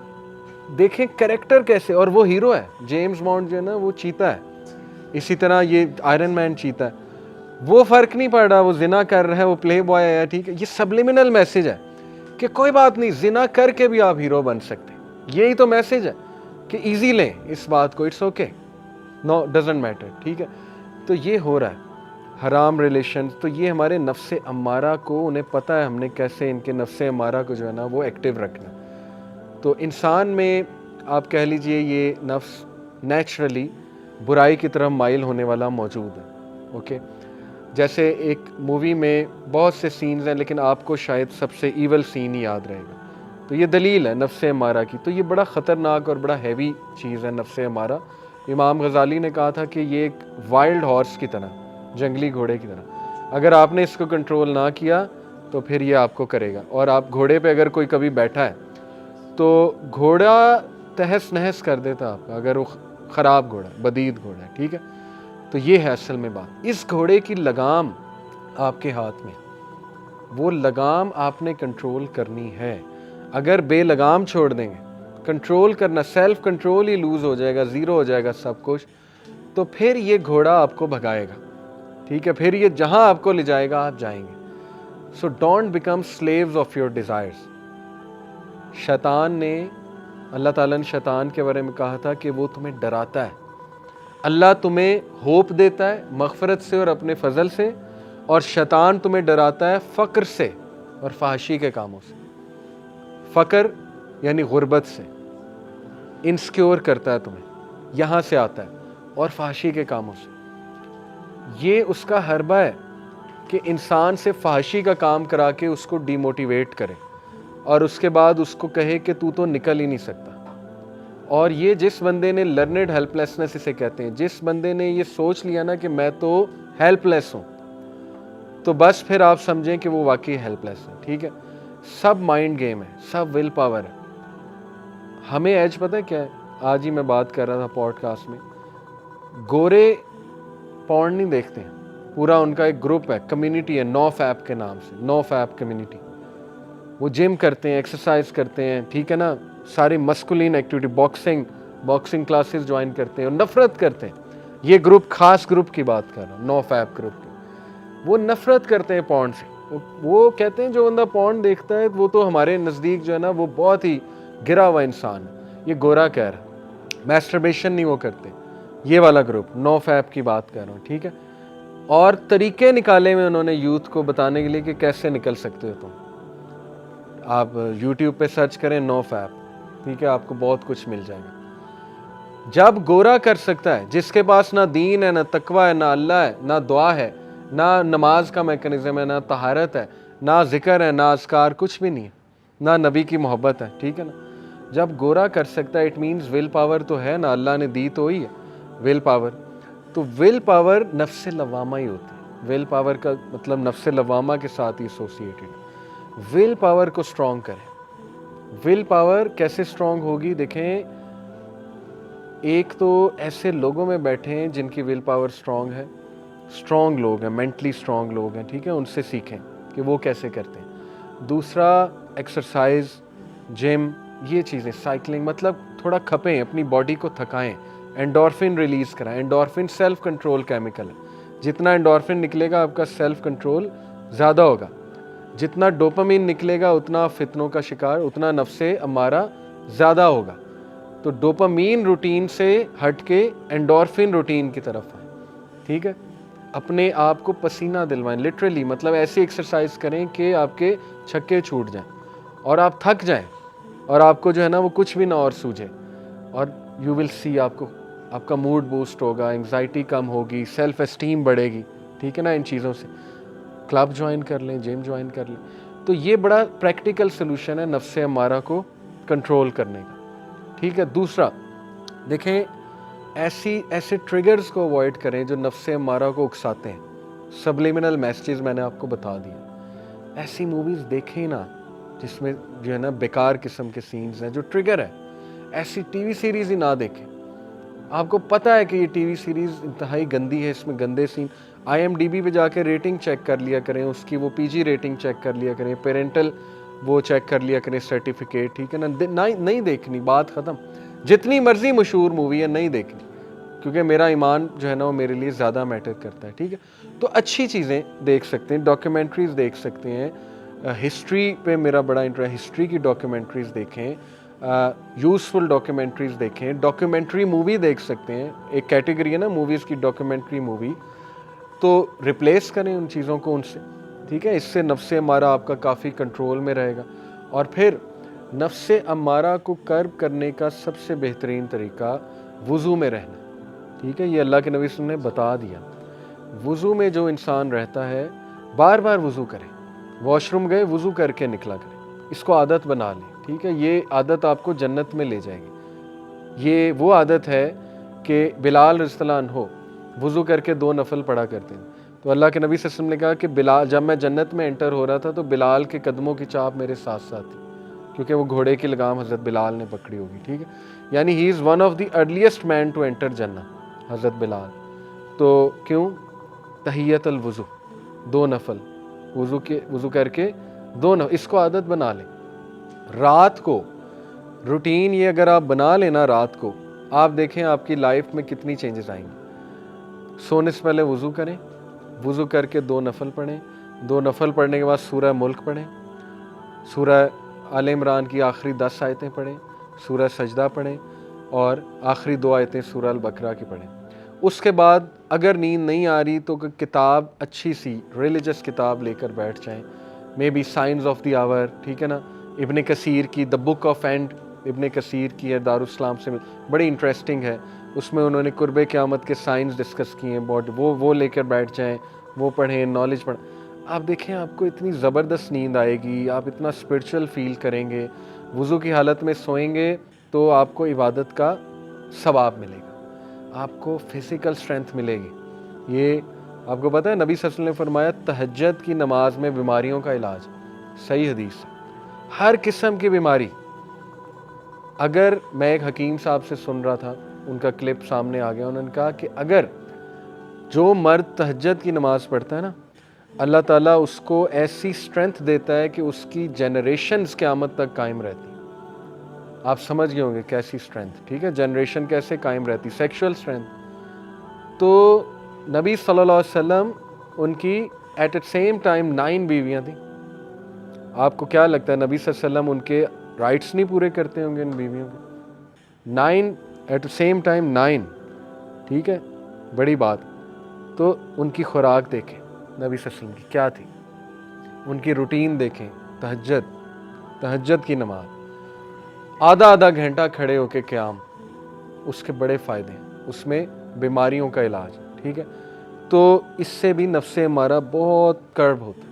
देखें कैरेक्टर कैसे, और वो हीरो है, जेम्स बॉन्ड जो है ना वो चीता है, इसी तरह ये आयरन मैन चीता है, वो फर्क नहीं पड़ रहा, वो जिना कर रहा है, वो प्ले बॉय है, ठीक है। ये सब्लिमिनल मैसेज है कि कोई बात नहीं, जिना करके भी आप हीरो बन सकते हैं। यही तो मैसेज है कि इजी लें इस बात को, it's okay, no doesn't matter, ठीक है। तो ये हो रहा है हराम रिलेशन। तो ये हमारे नफ्से अम्मारा को, उन्हें पता है हमने कैसे इनके नफ्से अम्मारा को जो है ना वो एक्टिव रखना। तो इंसान में आप कह लीजिए ये नफ्स नेचुरली बुराई की तरफ माइल होने वाला मौजूद है, ओके। जैसे एक मूवी में बहुत से सीन्स हैं, लेकिन आपको शायद सबसे ईवल सीन ही याद रहेगा, तो ये दलील है नफ्से अमारा की। तो ये बड़ा ख़तरनाक और बड़ा हैवी चीज़ है नफ्से अमारा। इमाम गज़ाली ने कहा था कि ये एक वाइल्ड हॉर्स की तरह, जंगली घोड़े की तरह, अगर आपने इसको कंट्रोल ना किया तो फिर ये आपको करेगा। और आप घोड़े पे अगर कोई कभी बैठा है तो घोड़ा तहस नहस कर देता आपका, अगर वो ख़राब घोड़ा, बदीद घोड़ा है, ठीक है। तो ये है असल में बात। इस घोड़े की लगाम आपके हाथ में, वो लगाम आपने कंट्रोल करनी है। अगर बेलगाम छोड़ देंगे, कंट्रोल करना, सेल्फ कंट्रोल ही लूज हो जाएगा, ज़ीरो हो जाएगा सब कुछ, तो फिर ये घोड़ा आपको भगाएगा, ठीक है, फिर ये जहां आपको ले जाएगा आप जाएंगे। So don't become slaves of your desires. शैतान ने, अल्लाह ताला ने शैतान के बारे में कहा था कि वो तुम्हें डराता है। अल्लाह तुम्हें होप देता है मग़फ़िरत से और अपने फजल से, और शैतान तुम्हें डराता है फ़क्र से और फहाशी के कामों से। फ़क्र यानी गुर्बत से, इनसिक्योर करता है तुम्हें, यहाँ से आता है, और फहाशी के कामों से। ये उसका हरबा है कि इंसान से फहाशी का काम करा के उसको डिमोटिवेट करे, और उसके बाद उसको कहे कि तू तो निकल ही नहीं सकता। और ये जिस बंदे ने लर्नेड हेल्पलेसनेस इसे कहते हैं, जिस बंदे ने ये सोच लिया ना कि मैं तो हेल्पलेस हूँ, तो बस फिर आप समझें कि वो वाकई हेल्पलेस है, ठीक है। सब माइंड गेम है, सब विल पावर है। हमें एज पता है क्या है, आज ही मैं बात कर रहा था पॉडकास्ट में, गोरे पॉर्न नहीं देखते हैं, पूरा उनका एक ग्रुप है, कम्युनिटी है, नो फैप के नाम से, नो फैप कम्युनिटी। वो जिम करते हैं, एक्सरसाइज करते हैं, ठीक है ना, सारी masculine activity, boxing classes join करते हैं, और नफरत करते हैं। ये ग्रुप, खास ग्रुप की बात कर रहा हूँ, नो फैप ग्रुप की। वो नफरत करते हैं पॉर्न से। वो कहते हैं जो बंदा पॉर्न देखता है वो तो हमारे नज़दीक जो है ना वो बहुत ही गिरा हुआ इंसान है। ये गोरा कह रहा, मैस्टरबेशन नहीं वो करते। ये वाला ग्रुप, नो फैप की बात कर रहा हूँ, ठीक है। और तरीके निकाले हुए उन्होंने यूथ को बताने के लिए कि कैसे निकल सकते हो तुम। आप यूट्यूब पे सर्च करें नो फैप, ठीक है, आपको बहुत कुछ मिल जाएगा। जब गोरा कर सकता है, जिसके पास ना दीन है, ना तकवा है, ना अल्लाह है, ना दुआ है, ना नमाज का मैकेनिज्म है, ना तहारत है, ना जिक्र है, ना अस्कार, कुछ भी नहीं है, ना नबी की मोहब्बत है, ठीक है ना। जब गोरा कर सकता है, इट मीन्स विल पावर तो है ना, अल्लाह ने दी तो ही है विल पावर। तो विल पावर नफ्स लवामा ही होती है। विल पावर का मतलब नफ्स लवामा के साथ ही एसोसिएटेड। विल पावर को स्ट्रॉन्ग करें। विल पावर कैसे स्ट्रॉन्ग होगी, देखें, एक तो ऐसे लोगों में बैठे हैं जिनकी विल पावर स्ट्रॉन्ग है, स्ट्रॉन्ग लोग हैं, मेंटली स्ट्रॉन्ग लोग हैं, ठीक है, उनसे सीखें कि वो कैसे करते हैं। दूसरा, एक्सरसाइज, जिम, ये चीज़ें, साइकिलिंग, मतलब थोड़ा खपें, अपनी बॉडी को थकाएं, एंडोर्फिन रिलीज़ कराएं। एंडोर्फिन सेल्फ कंट्रोल केमिकल है। जितना एंडोर्फिन निकलेगा आपका सेल्फ कंट्रोल ज़्यादा होगा, जितना डोपामिन निकलेगा उतना फितनों का शिकार, उतना नफ्से अमारा ज़्यादा होगा। तो डोपामीन रूटीन से हट के एंडोर्फिन रूटीन की तरफ आए, ठीक है। अपने आप को पसीना दिलवाएं, लिटरली, मतलब ऐसी एक्सरसाइज करें कि आपके छक्के छूट जाएं और आप थक जाएं और आपको जो है ना वो कुछ भी ना और सूझे, और यू विल सी आपका मूड बूस्ट होगा, एंग्जाइटी कम होगी, सेल्फ एस्टीम बढ़ेगी, ठीक है ना। इन चीज़ों से क्लब ज्वाइन कर लें, जिम ज्वाइन कर लें। तो ये बड़ा प्रैक्टिकल सोल्यूशन है नफ्से अम्मारा को कंट्रोल करने का, ठीक है। दूसरा, देखें, ऐसे ट्रिगर्स को अवॉइड करें जो नफ्से अम्मारा को उकसाते हैं। सबलिमिनल मैसेजेस मैंने आपको बता दिए। ऐसी मूवीज़ देखें ना जिसमें जो है ना बेकार किस्म के सीन्स हैं जो ट्रिगर है। ऐसी टीवी सीरीज़ ही ना देखें। आपको पता है कि ये टीवी सीरीज़ इंतहाई गंदी है, इसमें गंदे सीन। IMDb पे जाके रेटिंग चेक कर लिया करें उसकी, वो PG रेटिंग चेक कर लिया करें, पेरेंटल वो चेक कर लिया करें, सर्टिफिकेट, ठीक है ना। नहीं देखनी, बात ख़त्म। जितनी मर्जी मशहूर मूवी है नहीं देखनी, क्योंकि मेरा ईमान जो है ना वो मेरे लिए ज़्यादा मैटर करता है, ठीक है। तो अच्छी चीज़ें देख सकते हैं, डॉक्यूमेंट्रीज़ देख सकते हैं। हिस्ट्री पे मेरा बड़ा इंटरेस्ट, हिस्ट्री की डॉक्यूमेंट्रीज़ देखें, यूज़फुल डॉक्यूमेंट्रीज़ देखें, डॉक्यूमेंट्री मूवी देख सकते हैं। एक कैटेगरी है ना मूवीज़ की, डॉक्यूमेंट्री मूवी, तो रिप्लेस करें उन चीज़ों को उनसे, ठीक है। इससे नफ्से अम्मारा आपका काफ़ी कंट्रोल में रहेगा। और फिर नफ्से अम्मारा को कर्ब करने का सबसे बेहतरीन तरीका वुज़ू में रहना, ठीक है। ये अल्लाह के नबी सल्लल्लाहु अलैहि वसल्लम ने बता दिया। वुज़ू में जो इंसान रहता है, बार बार वुज़ू करे, वॉशरूम गए वुज़ू करके निकला करें, इसको आदत बना लें, ठीक है। ये आदत आपको जन्नत में ले जाएगी। ये वो आदत है कि बिलाल रज़ियल्लाहु अन्हु वुज़ू करके 2 नफल पढ़ा करते हैं। तो अल्लाह के नबी सल्लल्लाहु अलैहि वसल्लम ने कहा कि बिलाल, जब मैं जन्नत में एंटर हो रहा था तो बिलाल के कदमों की चाप मेरे साथ साथ थी, क्योंकि वो घोड़े की लगाम हज़रत बिलाल ने पकड़ी होगी, ठीक है। यानी he is one of the earliest man to enter जन्नत, हज़रत बिलाल। तो क्यों? तहियतुल वुज़ू, 2 नफल वुज़ू करके 2 नफल, इसको आदत बना लें। रात को रूटीन ये अगर आप बना लेना रात को, आप देखें आपकी लाइफ में कितनी चेंजेस आएंगी। सोने से पहले वुज़ू करें, वुज़ू करके 2 नफल पढ़ें, 2 नफल पढ़ने के बाद सूरह मुल्क पढ़ें, सूरह आल इमरान की आखिरी 10 आयतें पढ़ें, सूरह सजदा पढ़ें और आखिरी 2 आयतें सूरह अल बकरा की पढ़ें। उसके बाद अगर नींद नहीं आ रही तो किताब, अच्छी सी रिलीजियस किताब लेकर बैठ जाएं, may be science of the hour, ठीक है ना, इब्ने कसीर की the book of end, Ibn Kathir की है, दारुस्सलाम से बड़ी इंटरेस्टिंग है। उसमें उन्होंने कुर्बे क़यामत के साइंस डिस्कस किए हैं बहुत, वो लेकर बैठ जाएं, वो पढ़ें, नॉलेज पढ़ें। आप देखें आपको इतनी ज़बरदस्त नींद आएगी, आप इतना स्पिरिचुअल फील करेंगे। वुज़ू की हालत में सोएंगे तो आपको इबादत का सवाब मिलेगा, आपको फिज़िकल स्ट्रेंथ मिलेगी। ये आपको पता है नबी सल्लल्लाहु अलैहि वसल्लम ने फरमाया तहज्जुद की नमाज में बीमारियों का इलाज, सही हदीस, हर किस्म की बीमारी। अगर मैं एक हकीम साहब से सुन रहा था, उनका क्लिप सामने आ गया, उन्होंने कहा कि अगर जो मर्द तहज्जुद की नमाज़ पढ़ता है ना, अल्लाह ताला उसको ऐसी स्ट्रेंथ देता है कि उसकी जनरेशन्स क़यामत तक कायम रहती। आप समझ गए होंगे कैसी स्ट्रेंथ, ठीक है। जनरेशन कैसे कायम रहती, सेक्सुअल स्ट्रेंथ। तो नबी सल्लल्लाहु अलैहि वसल्लम, उनकी एट द सेम टाइम 9 बीवियाँ थी। आपको क्या लगता है नबी सल्लल्लाहु अलैहि वसल्लम उनके राइट्स नहीं पूरे करते होंगे इन बीवियों के? 9 एट द सेम टाइम 9, ठीक है, बड़ी बात। तो उनकी खुराक देखें नबी सल्लल्लाहु अलैहि वसल्लम की क्या थी, उनकी रूटीन देखें, तहज्जुद की नमाज, आधा घंटा खड़े होके क़याम, उसके बड़े फ़ायदे हैं, उसमें बीमारियों का इलाज, ठीक है। तो इससे भी नफ्से अम्मारा बहुत कर्ब होता है।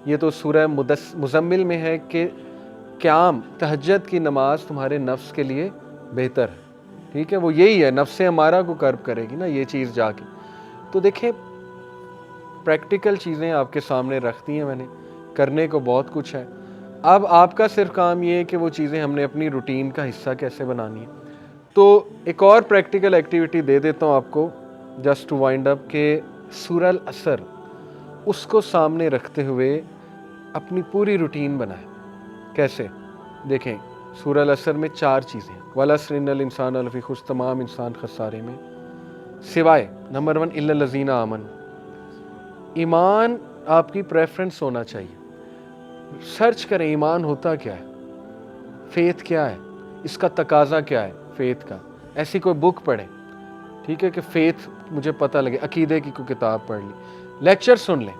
ये तो सूरह मुज़म्मिल में है कि क़याम, तहज्जुद की नमाज तुम्हारे नफ्स के लिए बेहतर है, ठीक है। वो यही है, नफ्से अम्मारा को कर्ब करेगी ना ये चीज़ जाके। तो देखें, प्रैक्टिकल चीज़ें आपके सामने रख दी हैं मैंने, करने को बहुत कुछ है। अब आपका सिर्फ काम ये है कि वो चीज़ें हमने अपनी रूटीन का हिस्सा कैसे बनानी है। तो एक और प्रैक्टिकल एक्टिविटी दे देता हूँ आपको, जस्ट टू वाइंड अप, के सूरह अल असर, उसको सामने रखते हुए अपनी पूरी रूटीन बनाएं। कैसे? देखें, सूरह अल असर में 4 चीज़ें, वल अस्र इन्नल इंसान लफ़ी खुस्र, तमाम इंसान खसारे में, सिवाय नंबर 1 इल्लल लज़ीना आमन। ईमान आपकी प्रेफरेंस होना चाहिए। सर्च करें ईमान होता क्या है, फेथ क्या है, इसका तकाजा क्या है। फेथ का, ऐसी कोई बुक पढ़ें, ठीक है, कि फेथ मुझे पता लगे, अकीदे की कोई किताब पढ़ ली, लेक्चर सुन लें।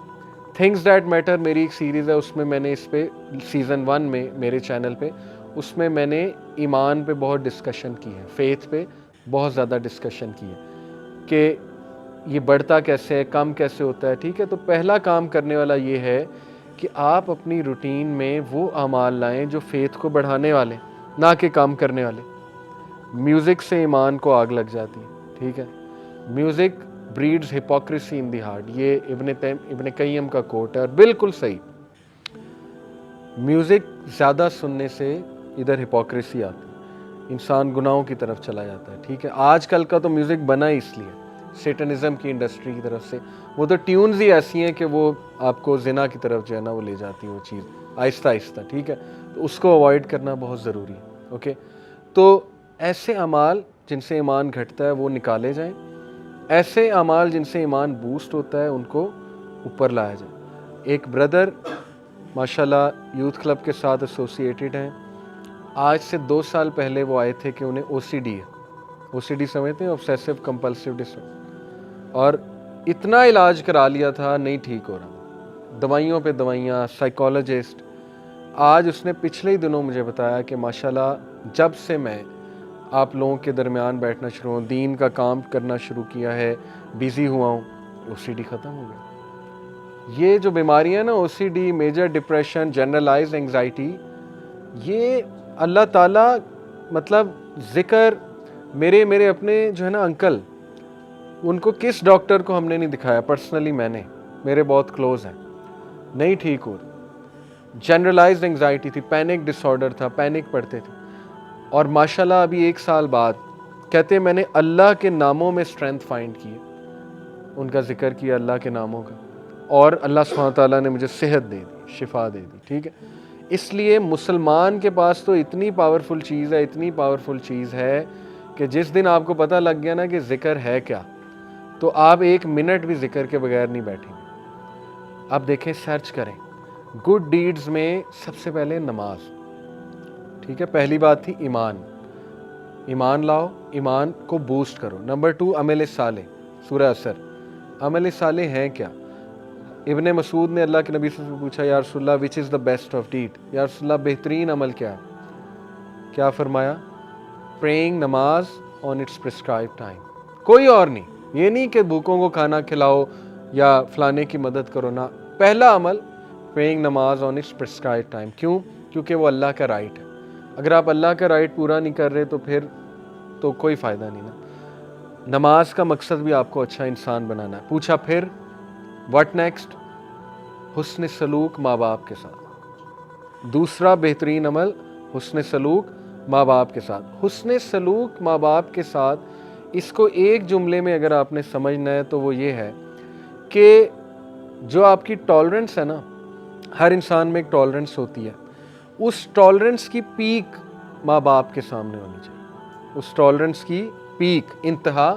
थिंग्स दैट मैटर मेरी एक सीरीज़ है, उसमें मैंने इस पे सीज़न 1 में मेरे चैनल पे, उसमें मैंने ईमान पे बहुत डिस्कशन की है, फेथ पे बहुत ज़्यादा डिस्कशन की है कि ये बढ़ता कैसे है, कम कैसे होता है, ठीक है। तो पहला काम करने वाला ये है कि आप अपनी रूटीन में वो अमाल लाएं जो फेथ को बढ़ाने वाले, ना कि कम करने वाले। म्यूज़िक से ईमान को आग लग जाती है, ठीक है। Music breeds hypocrisy in the heart, ये इब्न कय्यम का कोट है और बिल्कुल सही। म्यूज़िक ज़्यादा सुनने से इधर हिपोक्रेसी आती है, इंसान गुनाहों की तरफ चला जाता है, ठीक है। आजकल का तो म्यूज़िक बना ही इसलिए सेटनिज़म की इंडस्ट्री की तरफ से, वो तो ट्यून्स ही ऐसी हैं कि वो आपको ज़िना की तरफ जो है ना वो ले जाती है वो चीज़ आहिस्ता आहिस्ता, ठीक है। तो उसको अवॉइड करना बहुत ज़रूरी है, ओके। तो ऐसे अमाल जिनसे ईमान घटता है वो निकाले जाएं, ऐसे अमाल जिनसे ईमान बूस्ट होता है उनको ऊपर लाया जाए। एक ब्रदर माशाल्लाह यूथ क्लब के साथ एसोसिएटेड हैं, आज से 2 साल पहले वो आए थे कि उन्हें ओसीडी है, ओसीडी समझते हैं, ऑब्सेसिव कंपल्सिव डिसऑर्डर, और इतना इलाज करा लिया था, नहीं ठीक हो रहा, दवाइयों पे दवाइयाँ, साइकोलॉजिस्ट। आज उसने पिछले ही दिनों मुझे बताया कि माशाल्लाह जब से मैं आप लोगों के दरमियान बैठना शुरू हूँ, दीन का काम करना शुरू किया है, बिज़ी हुआ हूँ, ओसीडी ख़त्म हो गया। ये जो बीमारियाँ ना, OCD, major depression, generalise anxiety, ये अल्लाह ताला मतलब ज़िक्र मेरे अपने जो है ना अंकल, उनको किस डॉक्टर को हमने नहीं दिखाया, पर्सनली मैंने, मेरे बहुत क्लोज हैं, नहीं ठीक हो रही। जनरलाइज एंग्जाइटी थी, पैनिक डिसऑर्डर था, पैनिक पड़ते थे, और माशाल्लाह अभी 1 साल बाद कहते मैंने अल्लाह के नामों में स्ट्रेंथ फाइंड की, उनका जिक्र किया अल्लाह के नामों का, और अल्लाह सुब्हानहू तआला ने मुझे सेहत दे दी, शिफा दे दी, ठीक है। इसलिए मुसलमान के पास तो इतनी पावरफुल चीज़ है, इतनी पावरफुल चीज़ है कि जिस दिन आपको पता लग गया ना कि जिक्र है क्या, तो आप 1 मिनट भी जिक्र के बगैर नहीं बैठेंगे। आप देखें, सर्च करें गुड डीड्स में सबसे पहले नमाज, ठीक है। पहली बात थी ईमान, ईमान लाओ, ईमान को बूस्ट करो। नंबर 2 अमल साले, सूरह असर, अमल साले हैं क्या? इब्ने मसूद ने अल्लाह के नबी से पूछा, या रसूलल्लाह which is the best of deed, या रसूलल्लाह बेहतरीन अमल क्या है? क्या फरमाया? प्रेइंग, नमाज ऑन इट्स प्रिस्क्राइब टाइम, कोई और नहीं। ये नहीं कि भूखों को खाना खिलाओ या फलाने की मदद करो ना, पहला अमल प्रेइंग नमाज ऑन इट्स प्रिस्क्राइब टाइम। क्यों? क्योंकि वो अल्लाह का राइट है। अगर आप अल्लाह का राइट पूरा नहीं कर रहे तो फिर तो कोई फ़ायदा नहीं ना। नमाज का मकसद भी आपको अच्छा इंसान बनाना है। पूछा फिर व्हाट नेक्स्ट? हुस्न सलूक माँ बाप के साथ। दूसरा बेहतरीन अमल हुस्न सलूक माँ बाप के साथ। हुस्न सलूक माँ बाप के साथ, इसको एक जुमले में अगर आपने समझना है तो वो ये है कि जो आपकी टॉलरेंस है ना, हर इंसान में एक टॉलरेंस होती है, उस टॉलरेंस की पीक माँ बाप के सामने होनी चाहिए। उस टॉलरेंस की पीक, इंतहा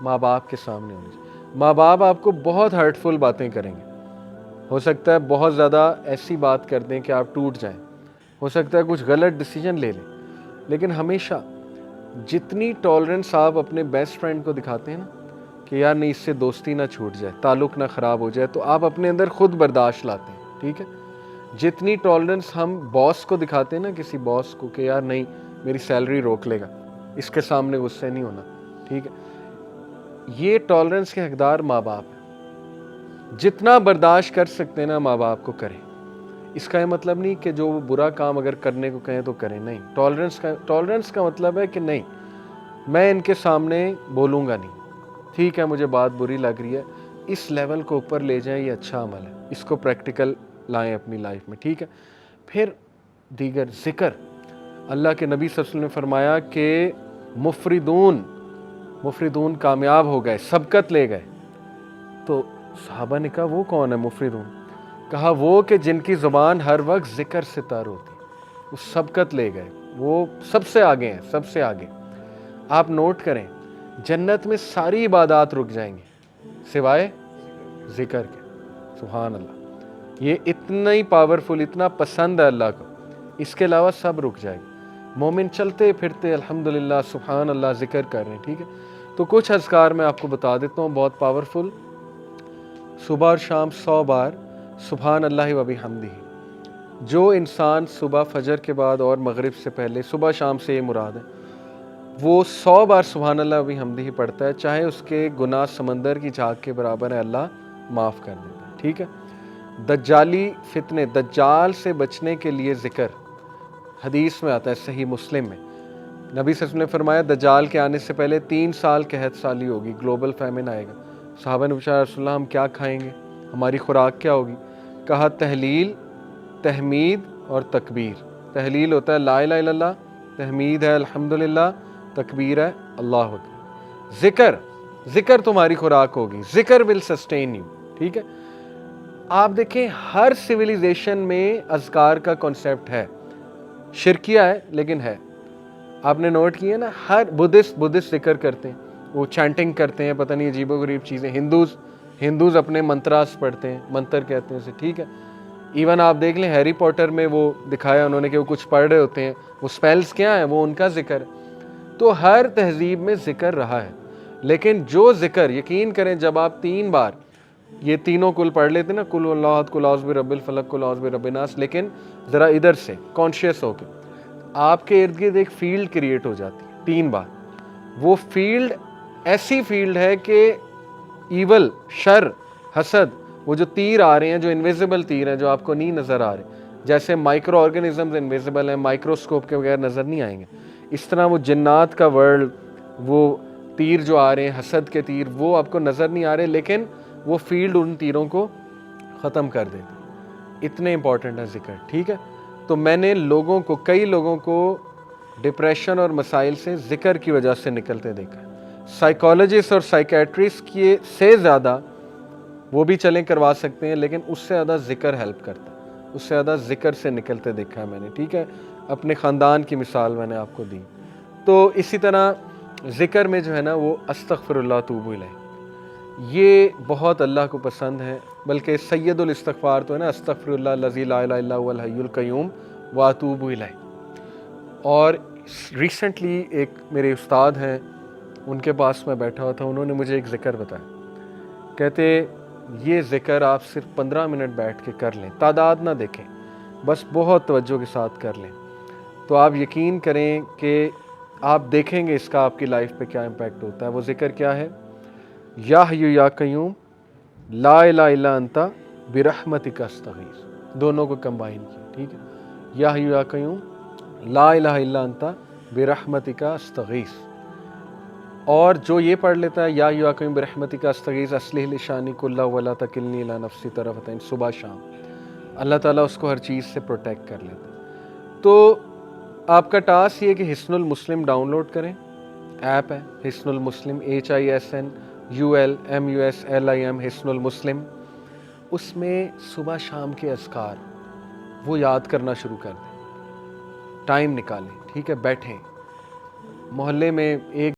माँ बाप के सामने होनी चाहिए। माँ बाप आपको बहुत हर्टफुल बातें करेंगे, हो सकता है बहुत ज़्यादा ऐसी बात कर दें कि आप टूट जाएं, हो सकता है कुछ गलत डिसीजन ले लें, लेकिन हमेशा जितनी टॉलरेंस आप अपने बेस्ट फ्रेंड को दिखाते हैं ना कि यार नहीं, इससे दोस्ती ना छूट जाए, ताल्लुक़ ना ख़राब हो जाए, तो आप अपने अंदर खुद बर्दाश्त लाते हैं, ठीक है। जितनी टॉलरेंस हम बॉस को दिखाते हैं ना, किसी बॉस को, कि यार नहीं मेरी सैलरी रोक लेगा, इसके सामने गुस्से नहीं होना, ठीक है। ये टॉलरेंस के हकदार माँ बाप हैं। जितना बर्दाश्त कर सकते हैं ना माँ बाप को करें। इसका ये मतलब नहीं कि जो बुरा काम अगर करने को कहें तो करें, नहीं। टॉलरेंस का मतलब है कि नहीं, मैं इनके सामने बोलूँगा नहीं, ठीक है, मुझे बात बुरी लग रही है, इस लेवल को ऊपर ले जाएं, ये अच्छा अमल है, इसको प्रैक्टिकल लाएं अपनी लाइफ में, ठीक है। फिर दीगर ज़िक्र, अल्लाह के नबी सल्लल्लाहु अलैहि वसल्लम ने फरमाया कि मुफरिदून कामयाब हो गए, सबकत ले गए। तो सहाबा ने कहा वो कौन है मुफरिदून? कहा वो कि जिनकी ज़ुबान हर वक्त ज़िक्र से तर होती, वो सबकत ले गए, वो सबसे आगे हैं, सबसे आगे। आप नोट करें, जन्नत में सारी इबादात रुक जाएंगी सिवाय ज़िक्र के। सुभान अल्लाह, ये इतना ही पावरफुल, इतना पसंद है अल्लाह को, इसके अलावा सब रुक जाएगा। मोमिन चलते फिरते अल्हम्दुलिल्लाह सुभान अल्लाह ज़िक्र कर रहे हैं, ठीक है। तो कुछ अज़कार मैं आपको बता देता हूँ, बहुत पावरफुल। सुबह और शाम 100 बार सुभान अल्लाह व बिहम्दिही। जो इंसान सुबह फजर के बाद और मगरिब से पहले, सुबह शाम से ये मुराद है, वो 100 बार सुभान अल्लाह व बिहम्दिही पढ़ता है, चाहे उसके गुनाह समंदर की झाग के बराबर है, अल्लाह माफ़ कर देता है, ठीक है। दज्जाली फितने, दज्जाल से बचने के लिए ज़िक्र हदीस में आता है, सही मुस्लिम में नबी सल्लल्लाहु अलैहि वसल्लम ने फरमाया दज्जाल के आने से पहले 3 साल कहत साली होगी, ग्लोबल फैमिन आएगा। सहाबा ने पूछा रसूलल्लाह हम क्या खाएंगे, हमारी खुराक क्या होगी? कहा तहलील, तहमीद और तकबीर। तहलील होता है ला इलाहा इल्लल्लाह, तहमीद है अल्हम्दुलिल्लाह, तकबीर है अल्लाह अकबर। ज़िक्र तुम्हारी खुराक होगी, ज़िक्र विल सस्टेन यू, ठीक है। आप देखें हर सिविलाइजेशन में अज़कार का कॉन्सेप्ट है, शिरकिया है लेकिन है। आपने नोट किया ना, हर बुद्धिस्ट जिक्र करते हैं, वो चैंटिंग करते हैं, पता नहीं अजीबो गरीब चीज़ें। हिंदूज़ अपने मंत्रास पढ़ते हैं, मंत्र कहते हैं उसे, ठीक है। इवन आप देख लें हैरी पॉटर में वो दिखाया उन्होंने कि वो कुछ पढ़ रहे होते हैं, वो स्पेल्स क्या है, वो उनका जिक्र है। तो हर तहजीब में जिक्र रहा है, लेकिन जो जिक्र, यकीन करें जब आप 3 बार ये तीनों कुल पढ़ लेते ना, कुल अल्लाह, कुल औज़ बिरब्बिल फलक, कुल औज़ बिरब्बिन नास, लेकिन ज़रा इधर से कॉन्शियस होके आपके इर्द गिर्द एक फील्ड क्रिएट हो जाती है 3 बार। वो फील्ड ऐसी फील्ड है कि ईवल, शर, हसद, वो जो तीर आ रहे हैं, जो इनविजिबल तीर हैं, जो आपको नहीं नज़र आ रहे, जैसे माइक्रो ऑर्गेनिजम्स इनविजिबल हैं, माइक्रोस्कोप के बगैर नज़र नहीं आएंगे, इस तरह वो जिन्नात का वर्ल्ड, वो तीर जो आ रहे हैं, हसद के तीर, वो आपको नज़र नहीं आ रहे, लेकिन वो फील्ड उन तीरों को ख़त्म कर देती। इतने इंपॉर्टेंट है जिक्र, ठीक है। तो मैंने कई लोगों को डिप्रेशन और मसाइल से जिक्र की वजह से निकलते देखा है। साइकोलॉजिस्ट और साइकेट्रिस्ट की से ज़्यादा वो भी चलें करवा सकते हैं, लेकिन उससे ज़्यादा जिक्र हेल्प करता है, उससे ज़्यादा जिक्र से निकलते देखा है मैंने, ठीक है। अपने ख़ानदान की मिसाल मैंने आपको दी। तो इसी तरह जिक्र में जो है ना, वो अस्तगफिरुल्लाह तूबू इलैह, ये बहुत अल्लाह को पसंद है। बल्कि सैयदुल इस्तिग़फ़ार तो है ना, अस्तग़फ़िरुल्लाह लज़ी ला इलाहा इल्ला हुवल हय्युल क़य्यूम व अतूबु इलैह। और रिसेंटली एक मेरे उस्ताद हैं, उनके पास मैं बैठा हुआ था, उन्होंने मुझे एक ज़िक्र बताया। कहते ये ज़िक्र आप सिर्फ 15 मिनट बैठ के कर लें, तादाद ना देखें, बस बहुत तवज्जो के साथ कर लें, तो आप यकीन करें कि आप देखेंगे इसका आपकी लाइफ पे क्या इम्पैक्ट होता है। वो ज़िक्र क्या है? या हय्यु या क़य्यूम ला इलाहा इल्ला अंता बिरहमतिका अस्तगीस। दोनों को कंबाइन किया, ठीक है। या हय्यु या क़य्यूम ला इलाहा इल्ला अंता बिरहमतिका अस्तगीस। और जो ये पढ़ लेता है या हय्यु या क़य्यूम बिरहमतिका अस्तगीस अस्लिह लिशानी कुल्लहु वला तकिलनी इला नफ्सी तरफ़तैन, सुबह शाम, अल्लाह ताला उसको हर चीज़ से प्रोटेक्ट कर लेता है। तो आपका टास्क ये कि हिस्नुल मुस्लिम डाउनलोड करें, ऐप है हिस्नुल मुस्लिम, HISNULMUSLIM, हिस्नुल मुस्लिम। उसमें सुबह शाम के अज़कार वो याद करना शुरू कर दें, टाइम निकालें, ठीक है। बैठें, मोहल्ले में एक